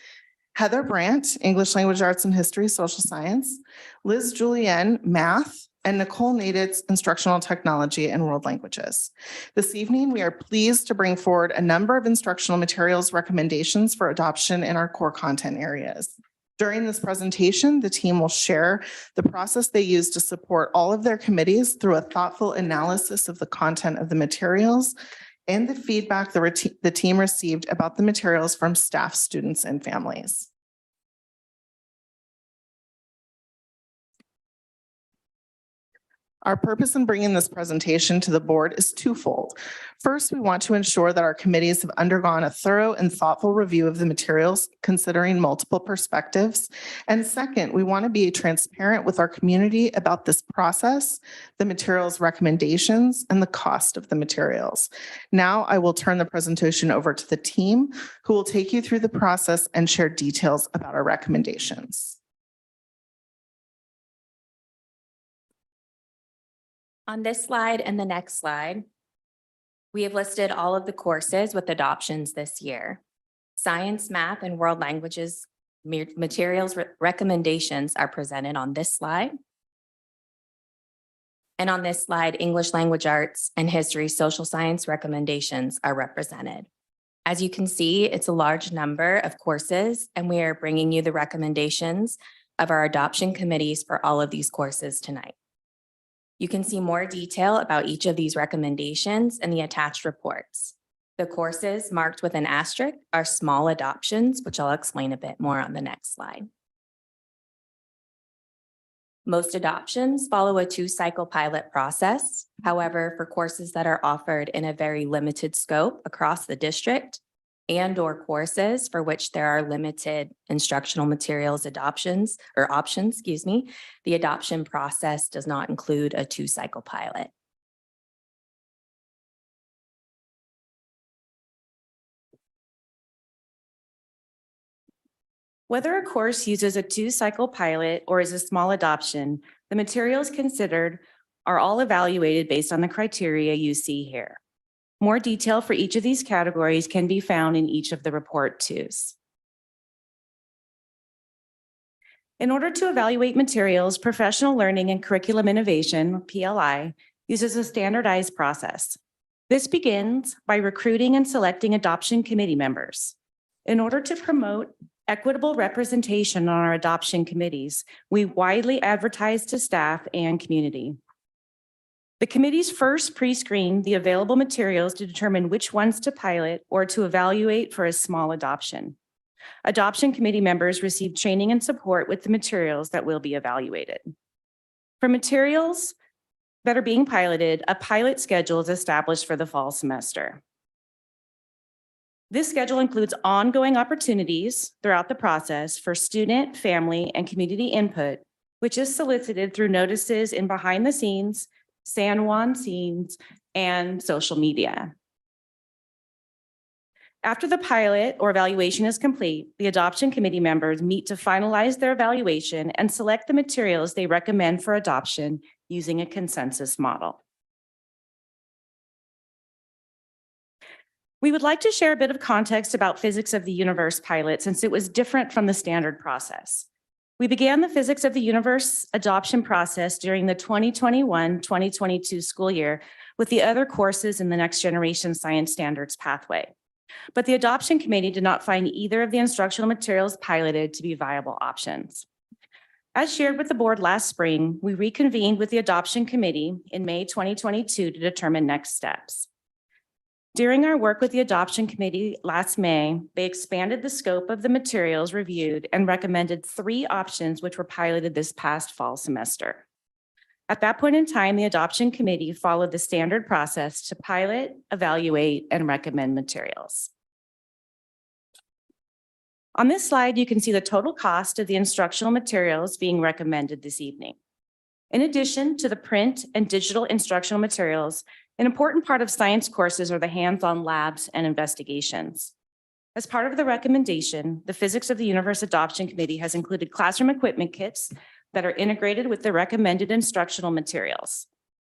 Heather Brandt, English Language Arts and History, Social Science, Liz Julienne, Math, and Nicole Naditz, Instructional Technology and World Languages. This evening, we are pleased to bring forward a number of instructional materials recommendations for adoption in our core content areas. During this presentation, the team will share the process they use to support all of their committees through a thoughtful analysis of the content of the materials and the feedback the team received about the materials from staff, students, and families. Our purpose in bringing this presentation to the board is twofold. First, we want to ensure that our committees have undergone a thorough and thoughtful review of the materials, considering multiple perspectives. And second, we want to be transparent with our community about this process, the materials recommendations, and the cost of the materials. Now, I will turn the presentation over to the team, who will take you through the process and share details about our recommendations. On this slide and the next slide, we have listed all of the courses with adoptions this year. Science, math, and world languages materials recommendations are presented on this slide. And on this slide, English language arts and history, social science recommendations are represented. As you can see, it's a large number of courses, and we are bringing you the recommendations of our adoption committees for all of these courses tonight. You can see more detail about each of these recommendations in the attached reports. The courses marked with an asterisk are small adoptions, which I'll explain a bit more on the next slide. Most adoptions follow a 2-cycle pilot process. However, for courses that are offered in a very limited scope across the district and/or courses for which there are limited instructional materials options, the adoption process does not include a 2-cycle pilot. Whether a course uses a 2-cycle pilot or is a small adoption, the materials considered are all evaluated based on the criteria you see here. More detail for each of these categories can be found in each of the report 2s. In order to evaluate materials, Professional Learning and Curriculum Innovation, PLI, uses a standardized process. This begins by recruiting and selecting adoption committee members. In order to promote equitable representation on our adoption committees, we widely advertise to staff and community. The committees first pre-screen the available materials to determine which ones to pilot or to evaluate for a small adoption. Adoption committee members receive training and support with the materials that will be evaluated. For materials that are being piloted, a pilot schedule is established for the fall semester. This schedule includes ongoing opportunities throughout the process for student, family, and community input, which is solicited through notices in behind the scenes, San Juan scenes, and social media. After the pilot or evaluation is complete, the adoption committee members meet to finalize their evaluation and select the materials they recommend for adoption using a consensus model. We would like to share a bit of context about Physics of the Universe pilot since it was different from the standard process. We began the Physics of the Universe adoption process during the 2021-2022 school year with the other courses in the Next Generation Science Standards pathway. But the adoption committee did not find either of the instructional materials piloted to be viable options. As shared with the board last spring, we reconvened with the adoption committee in May 2022 to determine next steps. During our work with the adoption committee last May, they expanded the scope of the materials reviewed and recommended 3 options which were piloted this past fall semester. At that point in time, the adoption committee followed the standard process to pilot, evaluate, and recommend materials. On this slide, you can see the total cost of the instructional materials being recommended this evening. In addition to the print and digital instructional materials, an important part of science courses are the hands-on labs and investigations. As part of the recommendation, the Physics of the Universe Adoption Committee has included classroom equipment kits that are integrated with the recommended instructional materials.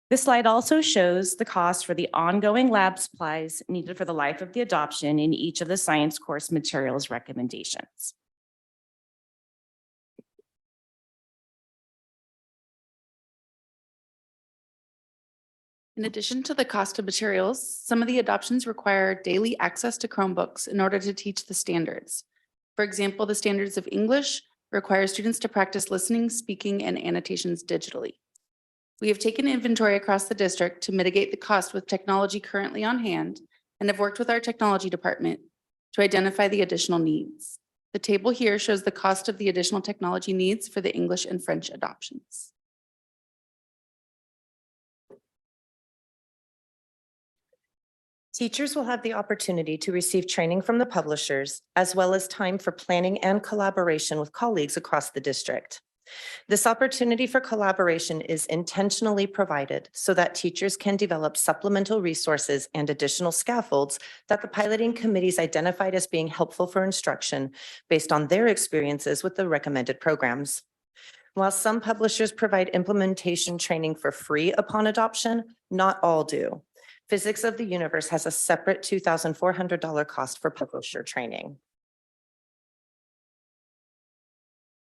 This slide also shows the cost for the ongoing lab supplies needed for the life of the adoption in each of the science course materials recommendations. In addition to the cost of materials, some of the adoptions require daily access to Chromebooks in order to teach the standards. For example, the standards of English require students to practice listening, speaking, and annotations digitally. We have taken inventory across the district to mitigate the cost with technology currently on hand and have worked with our technology department to identify the additional needs. The table here shows the cost of the additional technology needs for the English and French adoptions. Teachers will have the opportunity to receive training from the publishers, as well as time for planning and collaboration with colleagues across the district. This opportunity for collaboration is intentionally provided so that teachers can develop supplemental resources and additional scaffolds that the piloting committees identified as being helpful for instruction based on their experiences with the recommended programs. While some publishers provide implementation training for free upon adoption, not all do. Physics of the Universe has a separate $2,400 cost for publisher training.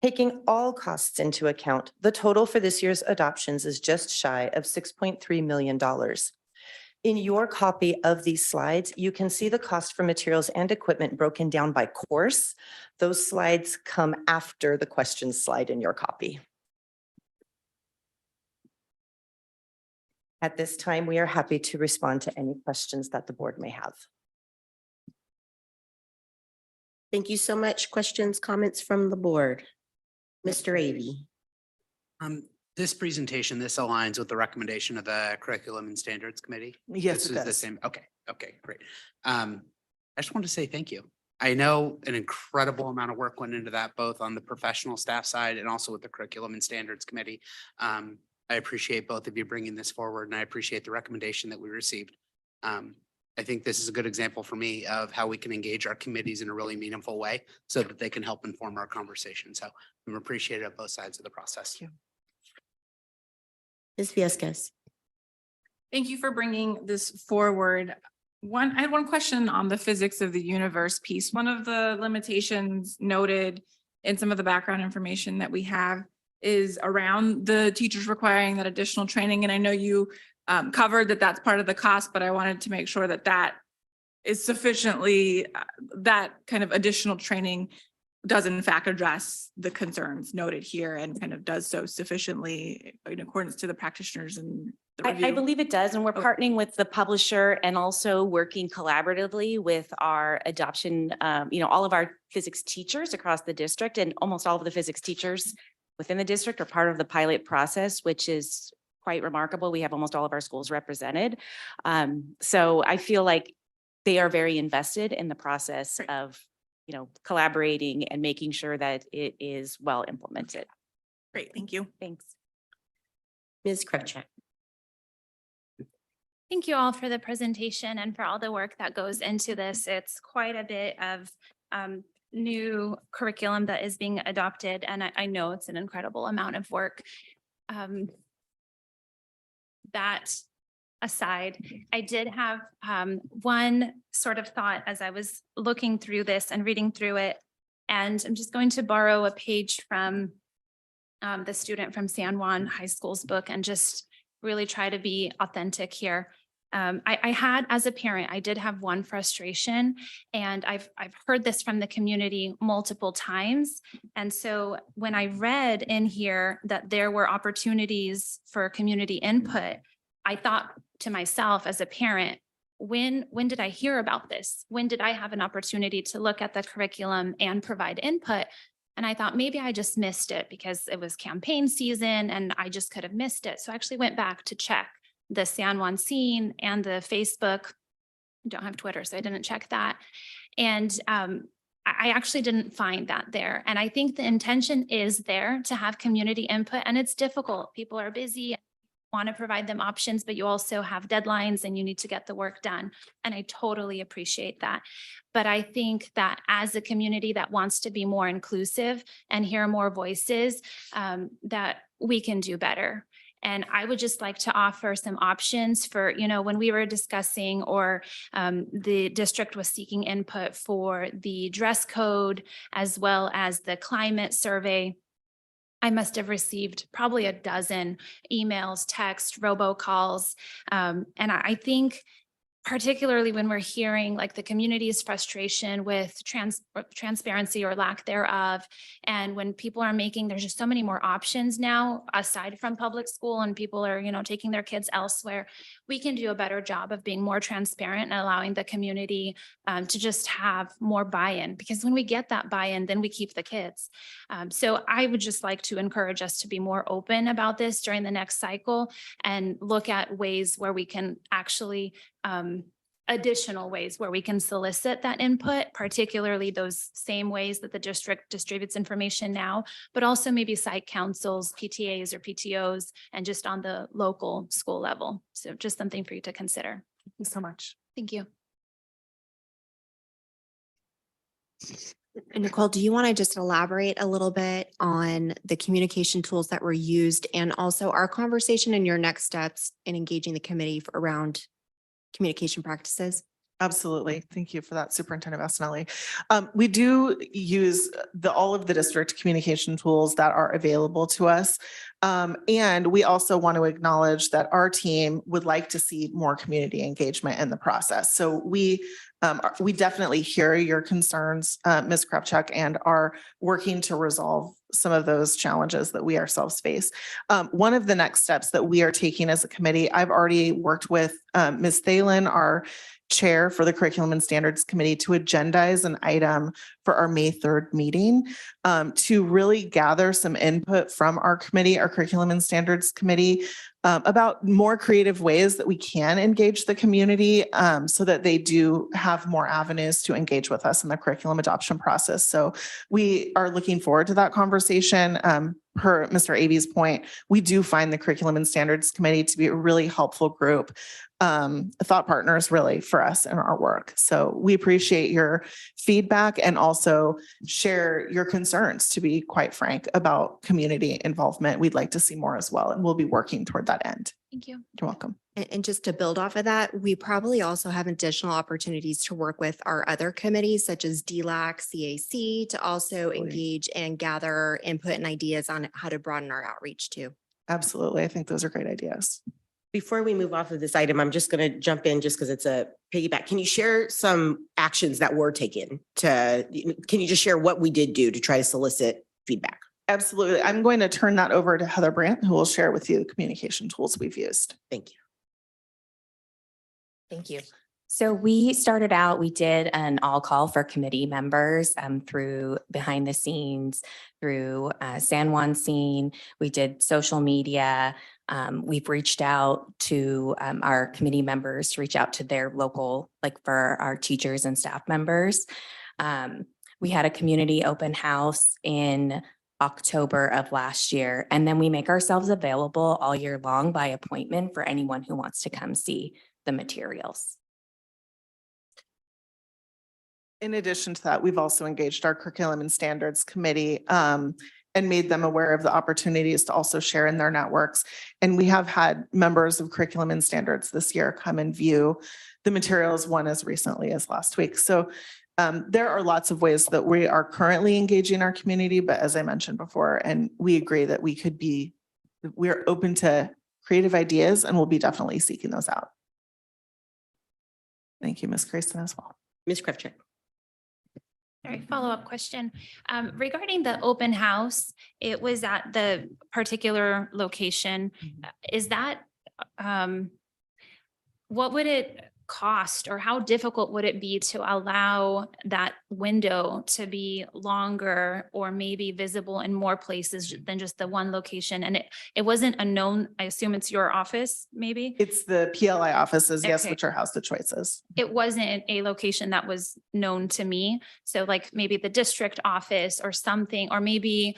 Taking all costs into account, the total for this year's adoptions is just shy of $6.3 million. In your copy of these slides, you can see the cost for materials and equipment broken down by course. Those slides come after the questions slide in your copy. At this time, we are happy to respond to any questions that the board may have. Thank you so much. Questions, comments from the board? Mr. Avey. This presentation, this aligns with the recommendation of the Curriculum and Standards Committee? Yes, This it is the does. same. Okay, great. I just want to say thank you. I know an incredible amount of work went into that, both on the professional staff side and also with the Curriculum and Standards Committee. I appreciate both of you bringing this forward, and I appreciate the recommendation that we received. I think this is a good example for me of how we can engage our committees in a really meaningful way so that they can help inform our conversation. So I'm appreciative of both sides of the process. Ms. Viescas. Thank you for bringing this forward. I had one question on the physics of the universe piece. One of the limitations noted in some of the background information that we have is around the teachers requiring that additional training. And I know you covered that that's part of the cost, but I wanted to make sure that that is sufficiently, that kind of additional training does in fact address the concerns noted here and kind of does so sufficiently in accordance to the practitioners and the I review. believe it does, and we're partnering with the publisher and also working collaboratively with our adoption, all of our physics teachers across the district, and almost all of the physics teachers within the district are part of the pilot process, which is quite remarkable. We have almost all of our schools represented. So I feel like they are very invested in the process of, collaborating and making sure that it is well implemented. Great, thank you. Thanks. Ms. Kravchuk. Thank you all for the presentation and for all the work that goes into this. It's quite a bit of new curriculum that is being adopted, and I know it's an incredible amount of work. That aside, I did have one sort of thought as I was looking through this and reading through it, and I'm just going to borrow a page from the student from San Juan High School's book and just really try to be authentic here. I had, as a parent, I did have one frustration, and I've heard this from the community multiple times. And so when I read in here that there were opportunities for community input, I thought to myself as a parent, when did I hear about this? When did I have an opportunity to look at the curriculum and provide input? And I thought maybe I just missed it because it was campaign season and I just could have missed it. So I actually went back to check the San Juan scene and the Facebook. I don't have Twitter, so I didn't check that. And I actually didn't find that there. And I think the intention is there to have community input, and it's difficult. People are busy, want to provide them options, but you also have deadlines and you need to get the work done. And I totally appreciate that. But I think that as a community that wants to be more inclusive and hear more voices, that we can do better. And I would just like to offer some options for, when we were discussing or the district was seeking input for the dress code as well as the climate survey. I must have received probably a dozen emails, text, robocalls. And I think particularly when we're hearing like the community's frustration with transparency or lack thereof. And when people are there's just so many more options now aside from public school and people are, taking their kids elsewhere. We can do a better job of being more transparent and allowing the community to just have more buy-in, because when we get that buy-in, then we keep the kids. So I would just like to encourage us to be more open about this during the next cycle and look at ways where we can actually additional ways where we can solicit that input, particularly those same ways that the district distributes information now, but also maybe site councils, PTAs or PTOs, and just on the local school level. So just something for you to consider. Thank you so much. Thank you. And Nicole, do you want to just elaborate a little bit on the communication tools that were used and also our conversation and your next steps in engaging the committee around communication practices? Absolutely. Thank you for that, Superintendent Basanelli. We do use all of the district communication tools that are available to us. And we also want to acknowledge that our team would like to see more community engagement in the process. So we definitely hear your concerns, Ms. Kravchuk, and are working to resolve some of those challenges that we ourselves face. One of the next steps that we are taking as a committee, I've already worked with Ms. Thalen, our chair for the Curriculum and Standards Committee, to agendize an item for our May 3rd meeting to really gather some input from our committee, our Curriculum and Standards Committee, about more creative ways that we can engage the community so that they do have more avenues to engage with us in the curriculum adoption process. So we are looking forward to that conversation. Per Mr. Avy's point, we do find the Curriculum and Standards Committee to be a really helpful group, thought partners really for us in our work. So we appreciate your feedback and also share your concerns, to be quite frank, about community involvement. We'd like to see more as well, and we'll be working toward that end. Thank you. You're welcome. And just to build off of that, we probably also have additional opportunities to work with our other committees such as DLAC, CAC, to also engage and gather input and ideas on how to broaden our outreach too. Absolutely. I think those are great ideas. Before we move off of this item, I'm just going to jump in just because it's a piggyback. Can you share some actions that were taken can you just share what we did do to try to solicit feedback? Absolutely. I'm going to turn that over to Heather Brandt, who will share with you the communication tools we've used. Thank you. Thank you. So we started out, we did an all call for committee members through behind the scenes, through San Juan Scene. We did social media. We've reached out to our committee members to reach out to their local, like for our teachers and staff members. We had a community open house in October of last year, and then we make ourselves available all year long by appointment for anyone who wants to come see the materials. In addition to that, we've also engaged our Curriculum and Standards Committee and made them aware of the opportunities to also share in their networks. And we have had members of Curriculum and Standards this year come and view the materials, one as recently as last week. So there are lots of ways that we are currently engaging our community, but as I mentioned before, and we agree that we're open to creative ideas and we'll be definitely seeking those out. Thank you, Ms. Grayson, as well. Ms. Kravchuk. All right, follow-up question. Regarding the open house, it was at the particular location. Is that, what would it cost or how difficult would it be to allow that window to be longer or maybe visible in more places than just the one location? And it wasn't a known, I assume it's your office, maybe? It's the PLI offices, yes, Okay. which are House of Choices. It wasn't a location that was known to me. So like maybe the district office or something, or maybe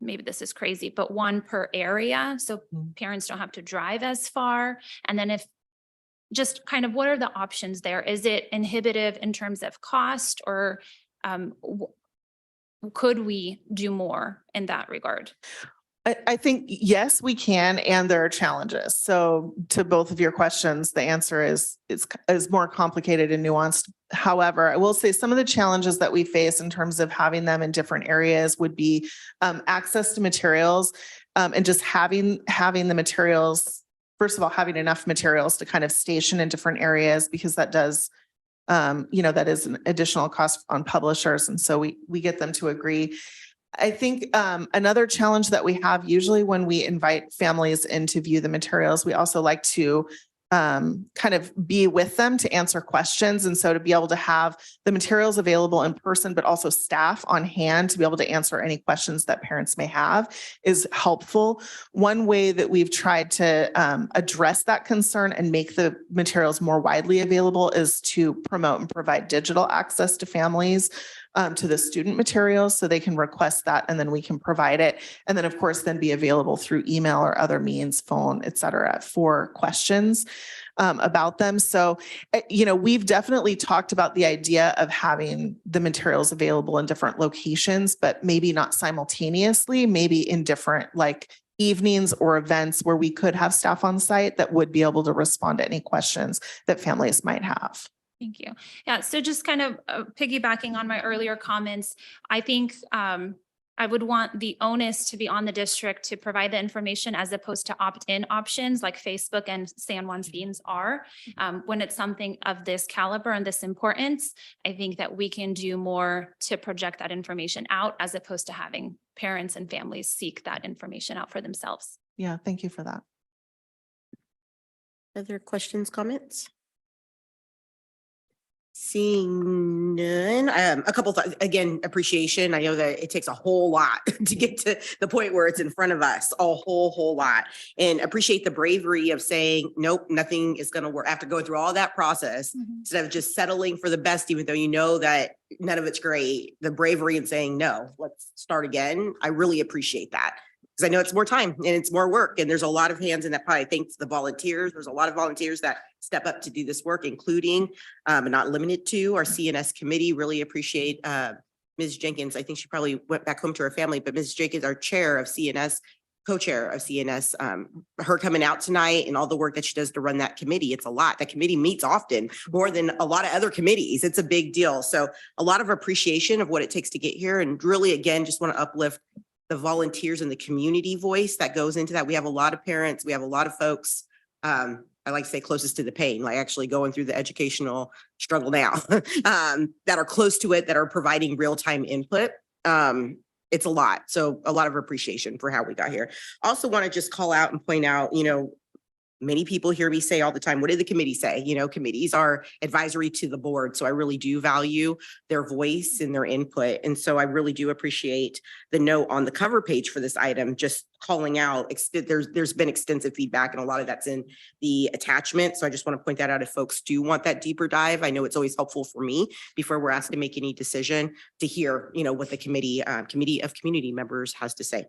maybe this is crazy, but one per area. So parents don't have to drive as far. And then if just kind of what are the options there? Is it inhibitive in terms of cost or could we do more in that regard? I think, yes, we can, and there are challenges. So to both of your questions, the answer is more complicated and nuanced. However, I will say some of the challenges that we face in terms of having them in different areas would be access to materials and just having the materials, first of all, having enough materials to kind of station in different areas, because that does, that is an additional cost on publishers. And so we get them to agree. I think another challenge that we have usually when we invite families in to view the materials, we also like to kind of be with them to answer questions. And so to be able to have the materials available in person, but also staff on hand to be able to answer any questions that parents may have is helpful. One way that we've tried to address that concern and make the materials more widely available is to promote and provide digital access to families to the student materials, so they can request that and then we can provide it. And then of course, then be available through email or other means, phone, et cetera, for questions about them. So, we've definitely talked about the idea of having the materials available in different locations, but maybe not simultaneously, maybe in different evenings or events where we could have staff on site that would be able to respond to any questions that families might have. Thank you. Yeah, so just kind of piggybacking on my earlier comments, I think I would want the onus to be on the district to provide the information as opposed to opt-in options like Facebook and San Juan's Beans are. When it's something of this caliber and this importance, I think that we can do more to project that information out as opposed to having parents and families seek that information out for themselves. Yeah, thank you for that. Other questions, comments? Seeing none, a couple thoughts. Again, appreciation. I know that it takes a whole lot to get to the point where it's in front of us, a whole lot. And appreciate the bravery of saying, nope, nothing is going to work after going through all that process, instead of just settling for the best, even though you know that none of it's great. The bravery in saying, no, let's start again. I really appreciate that. Because I know it's more time and it's more work and there's a lot of hands in that pie. Thanks to the volunteers. There's a lot of volunteers that step up to do this work, including and not limited to our CNS committee. Really appreciate Ms. Jenkins. I think she probably went back home to her family, but Ms. Jenkins, our chair of CNS, co-chair of CNS, her coming out tonight and all the work that she does to run that committee. It's a lot. That committee meets often, more than a lot of other committees. It's a big deal. So a lot of appreciation of what it takes to get here. And really, again, just want to uplift the volunteers and the community voice that goes into that. We have a lot of parents, we have a lot of folks, I like to say closest to the pain, like actually going through the educational struggle now, that are close to it, that are providing real-time input. It's a lot. So a lot of appreciation for how we got here. Also want to just call out and point out, many people hear me say all the time, what did the committee say? Committees are advisory to the board. So I really do value their voice and their input. And so I really do appreciate the note on the cover page for this item, just calling out, there's been extensive feedback and a lot of that's in the attachment. So I just want to point that out if folks do want that deeper dive. I know it's always helpful for me before we're asked to make any decision to hear, what the committee of community members has to say.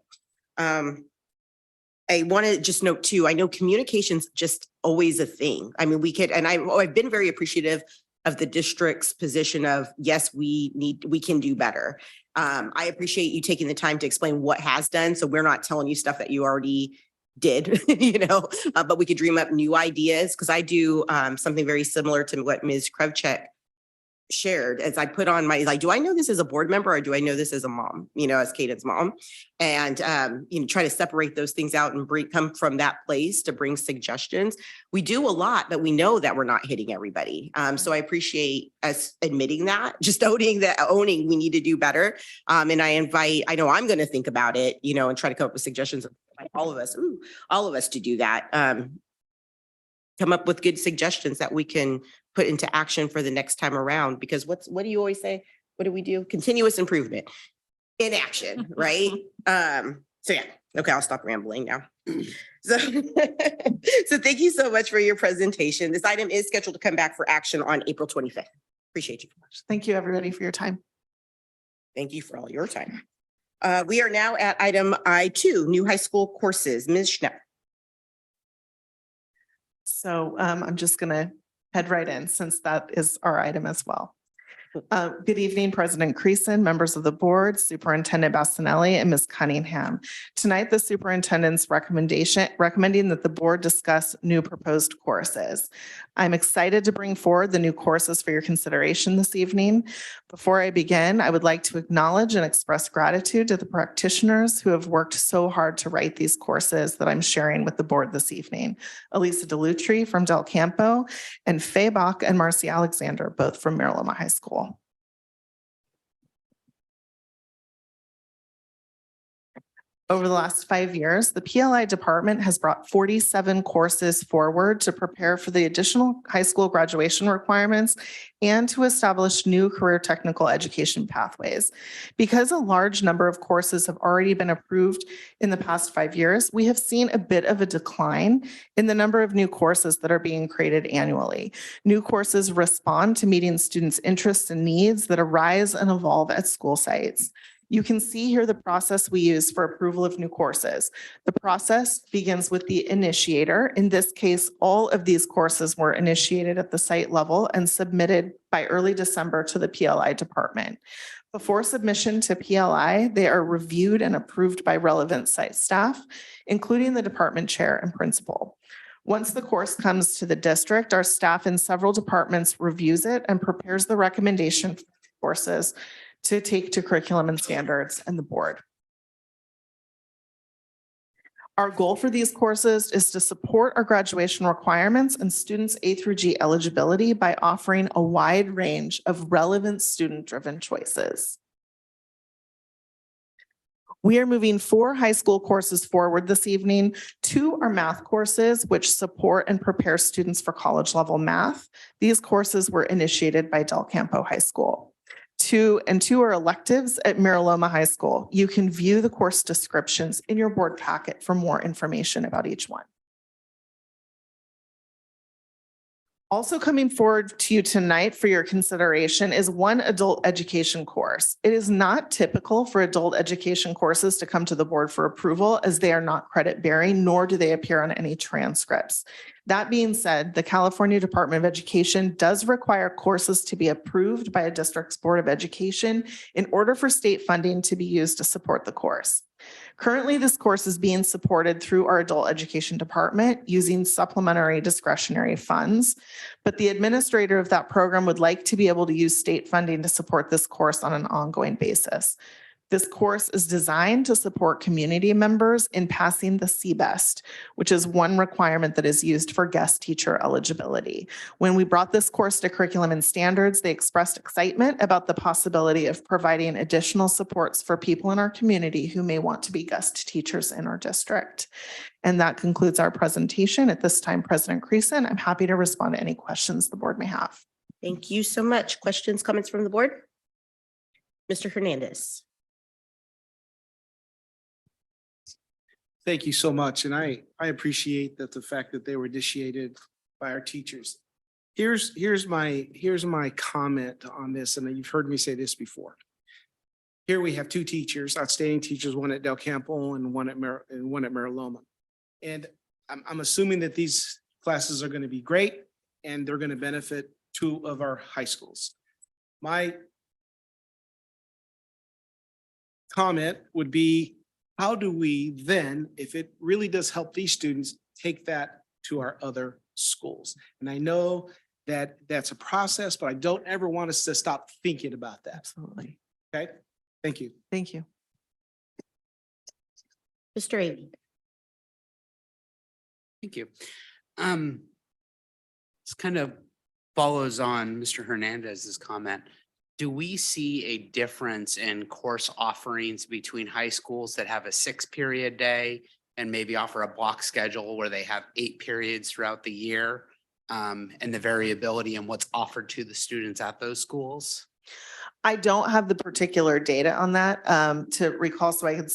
I want to just note too, I know communication's just always a thing. I mean, I've been very appreciative of the district's position of, yes, we can do better. I appreciate you taking the time to explain what has done. So we're not telling you stuff that you already did, but we could dream up new ideas. Cause I do something very similar to what Ms. Krevchek shared as I put on my, do I know this as a board member or do I know this as a mom, as Caden's mom? And, try to separate those things out and come from that place to bring suggestions. We do a lot, but we know that we're not hitting everybody. So I appreciate us admitting that, just owning we need to do better. And I know I'm going to think about it, and try to come up with suggestions, like all of us to do that. Come up with good suggestions that we can put into action for the next time around. Because what do you always say? What do we do? Continuous improvement in action, right? So yeah, okay, I'll stop rambling now. So thank you so much for your presentation. This item is scheduled to come back for action on April 25th. Appreciate you. Thank you, everybody, for your time. Thank you for all your time. We are now at item I2, new high school courses. Ms. Schnapp. So I'm just going to head right in since that is our item as well. Good evening, President Creason, members of the board, Superintendent Basanelli, and Ms. Cunningham. Tonight, the superintendent's recommending that the board discuss new proposed courses. I'm excited to bring forward the new courses for your consideration this evening. Before I begin, I would like to acknowledge and express gratitude to the practitioners who have worked so hard to write these courses that I'm sharing with the board this evening. Elisa DeLutri from Del Campo and Faye Bach and Marcy Alexander, both from Mariloma High School. Over the last 5 years, the PLI department has brought 47 courses forward to prepare for the additional high school graduation requirements and to establish new career technical education pathways. Because a large number of courses have already been approved in the past 5 years, we have seen a bit of a decline in the number of new courses that are being created annually. New courses respond to meeting students' interests and needs that arise and evolve at school sites. You can see here the process we use for approval of new courses. The process begins with the initiator. In this case, all of these courses were initiated at the site level and submitted by early December to the PLI department. Before submission to PLI, they are reviewed and approved by relevant site staff, including the department chair and principal. Once the course comes to the district, our staff in several departments reviews it and prepares the recommendation for courses to take to curriculum and standards and the board. Our goal for these courses is to support our graduation requirements and students' A through G eligibility by offering a wide range of relevant student-driven choices. We are moving 4 high school courses forward this evening. 2 are math courses, which support and prepare students for college level math. These courses were initiated by Del Campo High School. 2 are electives at Mariloma High School. You can view the course descriptions in your board packet for more information about each one. Also coming forward to you tonight for your consideration is 1 adult education course. It is not typical for adult education courses to come to the board for approval as they are not credit bearing, nor do they appear on any transcripts. That being said, the California Department of Education does require courses to be approved by a district's Board of Education in order for state funding to be used to support the course. Currently, this course is being supported through our adult education department using supplementary discretionary funds, but the administrator of that program would like to be able to use state funding to support this course on an ongoing basis. This course is designed to support community members in passing the CBEST, which is one requirement that is used for guest teacher eligibility. When we brought this course to curriculum and standards, they expressed excitement about the possibility of providing additional supports for people in our community who may want to be guest teachers in our district. And that concludes our presentation. At this time, President Creason, I'm happy to respond to any questions the board may have. Thank you so much. Questions, comments from the board? Mr. Hernandez. Thank you so much. And I appreciate that the fact that they were initiated by our teachers. Here's my comment on this, and you've heard me say this before. Here we have 2 teachers, outstanding teachers, one at Del Campo and one at Mariloma. And I'm assuming that these classes are going to be great and they're going to benefit 2 of our high schools. My comment would be, how do we then, if it really does help these students, take that to our other schools? And I know that that's a process, but I don't ever want us to stop thinking about that. Absolutely. Okay, thank you. Thank you. Mr. Avey. Thank you. This kind of follows on Mr. Hernandez's comment. Do we see a difference in course offerings between high schools that have a 6-period day and maybe offer a block schedule where they have 8 periods throughout the year, and the variability in what's offered to the students at those schools? I don't have the particular data on that to recall, so we could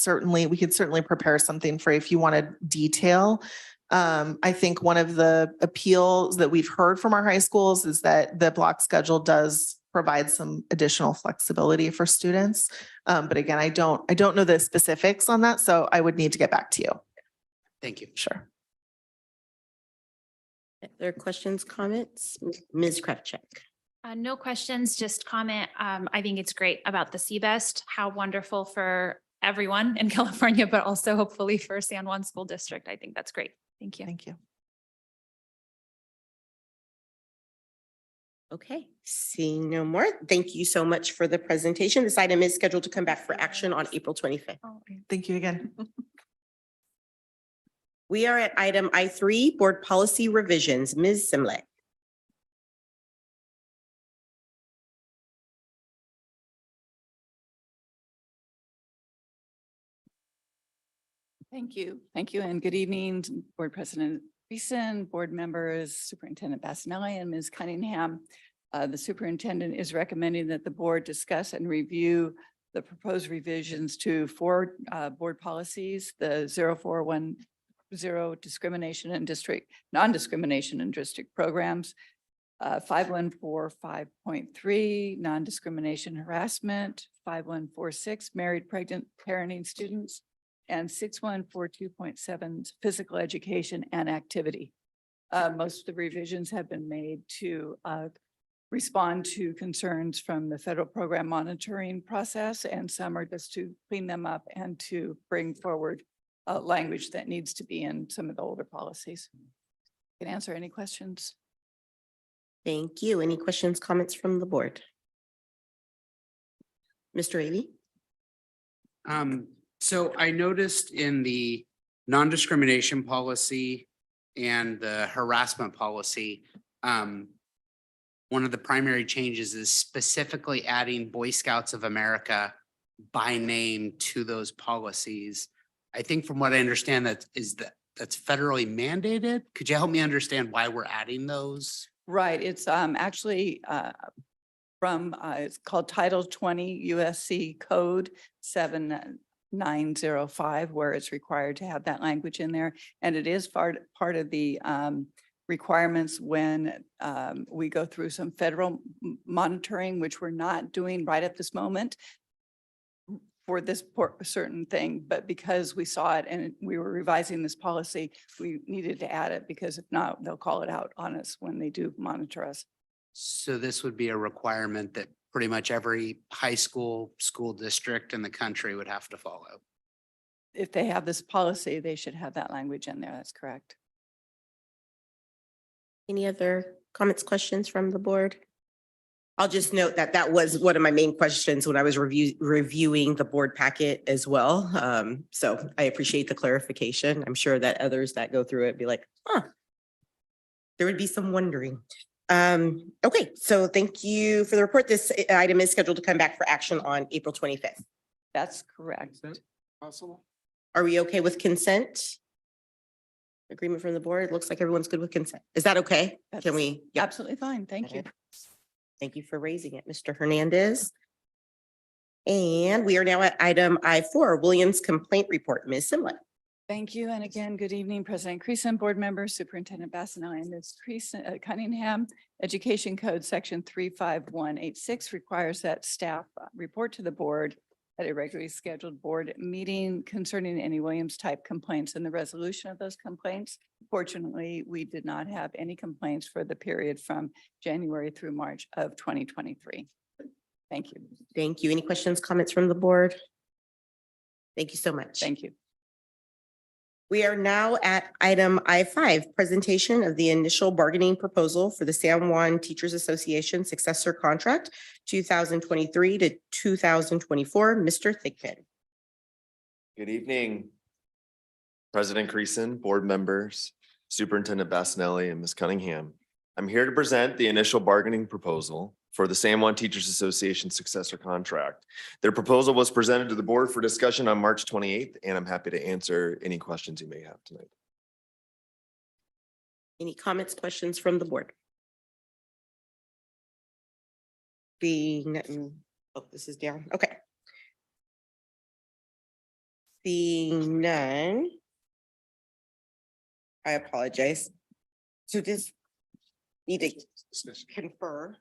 certainly prepare something for you if you wanted detail. I think one of the appeals that we've heard from our high schools is that the block schedule does provide some additional flexibility for students. But again, I don't know the specifics on that, so I would need to get back to you. Thank you. Sure. There are questions, comments? Ms. Krafcheck. No questions, just comment. I think it's great about the CBEST, how wonderful for everyone in California, but also hopefully for San Juan School District. I think that's great. Thank you. Thank you. Okay, seeing no more. Thank you so much for the presentation. This item is scheduled to come back for action on April 25th. Thank you again. We are at item I3, Board Policy Revisions. Ms. Simlet. Thank you. Thank you. And good evening, Board President Creason, board members, Superintendent Bassanelli, and Ms. Cunningham. The superintendent is recommending that the board discuss and review the proposed revisions to four board policies, the 0410 discrimination and district, non-discrimination in district programs, 5145.3 non-discrimination harassment, 5146 married pregnant parenting students, and 6142.7 physical education and activity. Most of the revisions have been made to respond to concerns from the federal program monitoring process, and some are just to clean them up and to bring forward language that needs to be in some of the older policies. Can answer any questions. Thank you. Any questions, comments from the board? Mr. Avey? So I noticed in the non-discrimination policy and the harassment policy, one of the primary changes is specifically adding Boy Scouts of America by name to those policies. I think from what I understand, that's federally mandated. Could you help me understand why we're adding those? Right, it's actually from, it's called Title 20 USC Code 7905, where it's required to have that language in there. And it is part of the requirements when we go through some federal monitoring, which we're not doing right at this moment for this certain thing, but because we saw it and we were revising this policy, we needed to add it, because if not, they'll call it out on us when they do monitor us. So this would be a requirement that pretty much every high school district in the country would have to follow. If they have this policy, they should have that language in there. That's correct. Any other comments, questions from the board? I'll just note that that was one of my main questions when I was reviewing the board packet as well. So I appreciate the clarification. I'm sure that others that go through it be like, huh, there would be some wondering. Okay, so thank you for the report. This item is scheduled to come back for action on April 25th. That's correct. Possible? Are we okay with consent? Agreement from the board? Looks like everyone's good with consent. Is that okay? Can we? Yep. Absolutely fine. Thank you. Thank you for raising it, Mr. Hernandez. And we are now at item I4, Williams Complaint Report. Ms. Simlet. Thank you. And again, good evening, President Creason, board members, Superintendent Bassanelli, and Ms. Cunningham. Education Code Section 35186 requires that staff report to the board at a regularly scheduled board meeting concerning any Williams type complaints and the resolution of those complaints. Fortunately, we did not have any complaints for the period from January through March of 2023. Thank you. Thank you. Any questions, comments from the board? Thank you so much. Thank you. We are now at item I5, presentation of the initial bargaining proposal for the San Juan Teachers Association successor contract 2023 to 2024. Mr. Thigpen. Good evening, President Creason, board members, Superintendent Bassanelli, and Ms. Cunningham. I'm here to present the initial bargaining proposal for the San Juan Teachers Association successor contract. Their proposal was presented to the board for discussion on March 28th, and I'm happy to answer any questions you may have tonight. Any comments, questions from the board? Being, oh, this is down. Okay. Seeing none. I apologize. So just need to confer.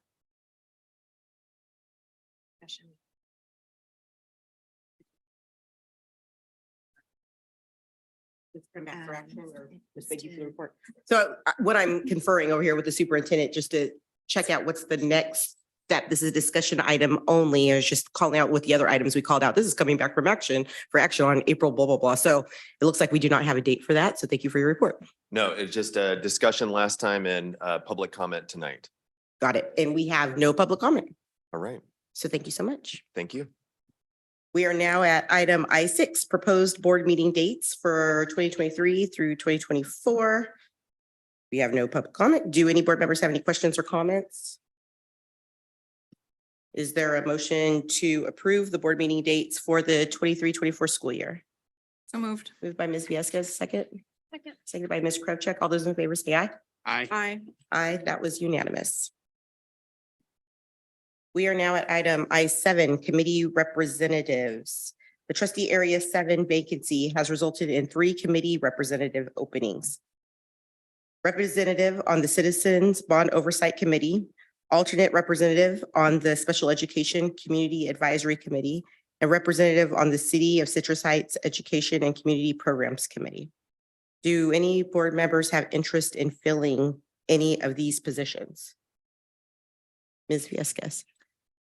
Come back for action or just thank you for the report. So what I'm conferring over here with the superintendent, just to check out what's the next step. This is a discussion item only. I was just calling out what the other items we called out. This is coming back from action for action on April, blah, blah, blah. So it looks like we do not have a date for that. So thank you for your report. No, it's just a discussion last time and public comment tonight. Got it. And we have no public comment. All right. So thank you so much. Thank you. We are now at item I6, proposed board meeting dates for 2023 through 2024. We have no public comment. Do any board members have any questions or comments? Is there a motion to approve the board meeting dates for the 23-24 school year? So moved. Moved by Ms. Viescas, second. Second. Seconded by Ms. Krivchek. All those in favor say aye. Aye. Aye. Aye, that was unanimous. We are now at item I7, committee representatives. The trustee area 7 vacancy has resulted in 3 committee representative openings. Representative on the Citizens Bond Oversight Committee, alternate representative on the Special Education Community Advisory Committee, and representative on the City of Citrus Heights Education and Community Programs Committee. Do any board members have interest in filling any of these positions? Ms. Viescas.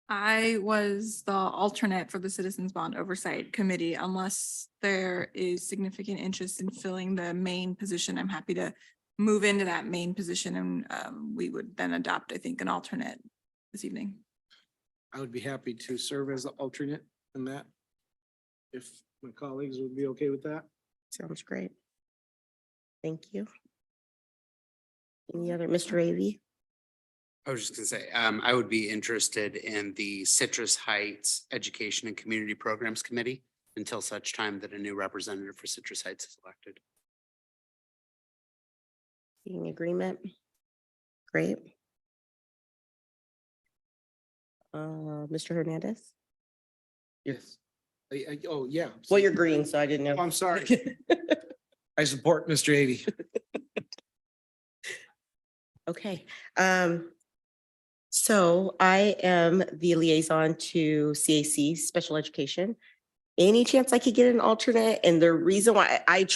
I was the alternate for the Citizens Bond Oversight Committee. Unless there is significant interest in filling the main position, I'm happy to move into that main position and we would then adopt, I think, an alternate this evening. I would be happy to serve as the alternate in that. If my colleagues would be okay with that. Sounds great. Thank you. Any other, Mr. Avey? I was just gonna say, I would be interested in the Citrus Heights Education and Community Programs Committee until such time that a new representative for Citrus Heights is elected. Seeing agreement? Great. Mr. Hernandez? Yes. Oh, yeah. Well, you're green, so I didn't know. I'm sorry. I support Mr. Avey. Okay, so I am the liaison to CAC, Special Education. Any chance I could get an alternate? And the reason why I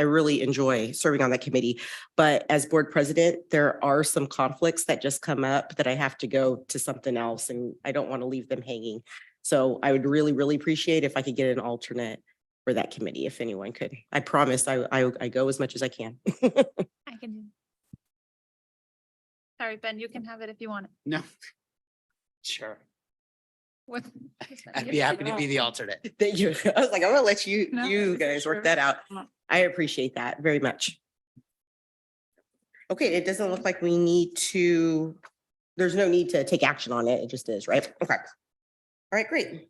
really enjoy serving on that committee, but as board president, there are some conflicts that just come up that I have to go to something else and I don't want to leave them hanging. So I would really, really appreciate if I could get an alternate for that committee, if anyone could. I promise I go as much as I can. I can do. Sorry, Ben, you can have it if you want it. No. Sure. What? I'd be happy to be the alternate. Thank you. I was like, I'm gonna let No, you guys work sure. that out. No. I appreciate that very much. Okay, it doesn't look like we need to, there's no need to take action on it. It just is, right? Okay. All right, great.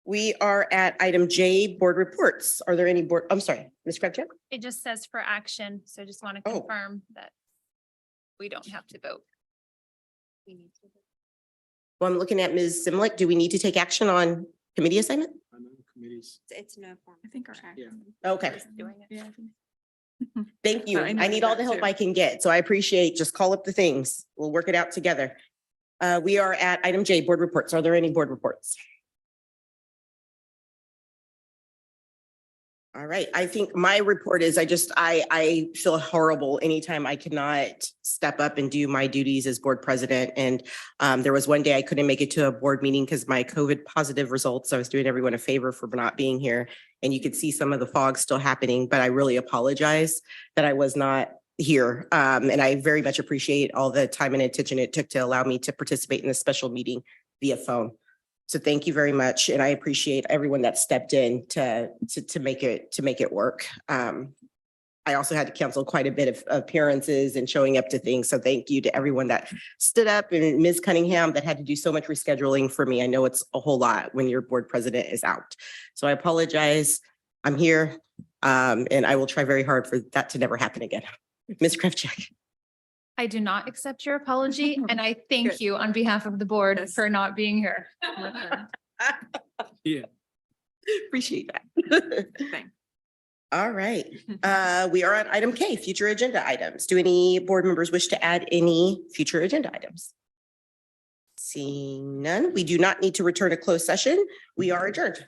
We are at item J, board reports. Are there any board, I'm sorry, Ms. Kravchuk? It just says for action, so I just want to Oh. confirm that we don't have to vote. We need to vote. Well, I'm looking at Ms. Simlick. Do we need to take action on committee assignment? Committees. It's no form. I think our action. Okay, Just doing it. Yeah. I think- thank you. But I I know need that all the help too. I can get. So I appreciate, just call up the things. We'll work it out together. We are at item J, board reports. Are there any board reports? All right, I think my report is I feel horrible anytime I cannot step up and do my duties as board president. And there was one day I couldn't make it to a board meeting because my COVID positive results. I was doing everyone a favor for not being here. And you could see some of the fog still happening, but I really apologize that I was not here. And I very much appreciate all the time and attention it took to allow me to participate in this special meeting via phone. So thank you very much. And I appreciate everyone that stepped in to make it work. I also had to cancel quite a bit of appearances and showing up to things. So thank you to everyone that stood up, and Ms. Cunningham that had to do so much rescheduling for me. I know it's a whole lot when your board president is out. So I apologize. I'm here. And I will try very hard for that to never happen again. Ms. Krivchek. I do not accept your apology, and I thank Good. you on behalf of the board Yes. for not being here. Yeah. Appreciate that. Thanks. All right, we are on item K, future agenda items. Do any board members wish to add any future agenda items? Seeing none, we do not need to return to closed session. We are adjourned.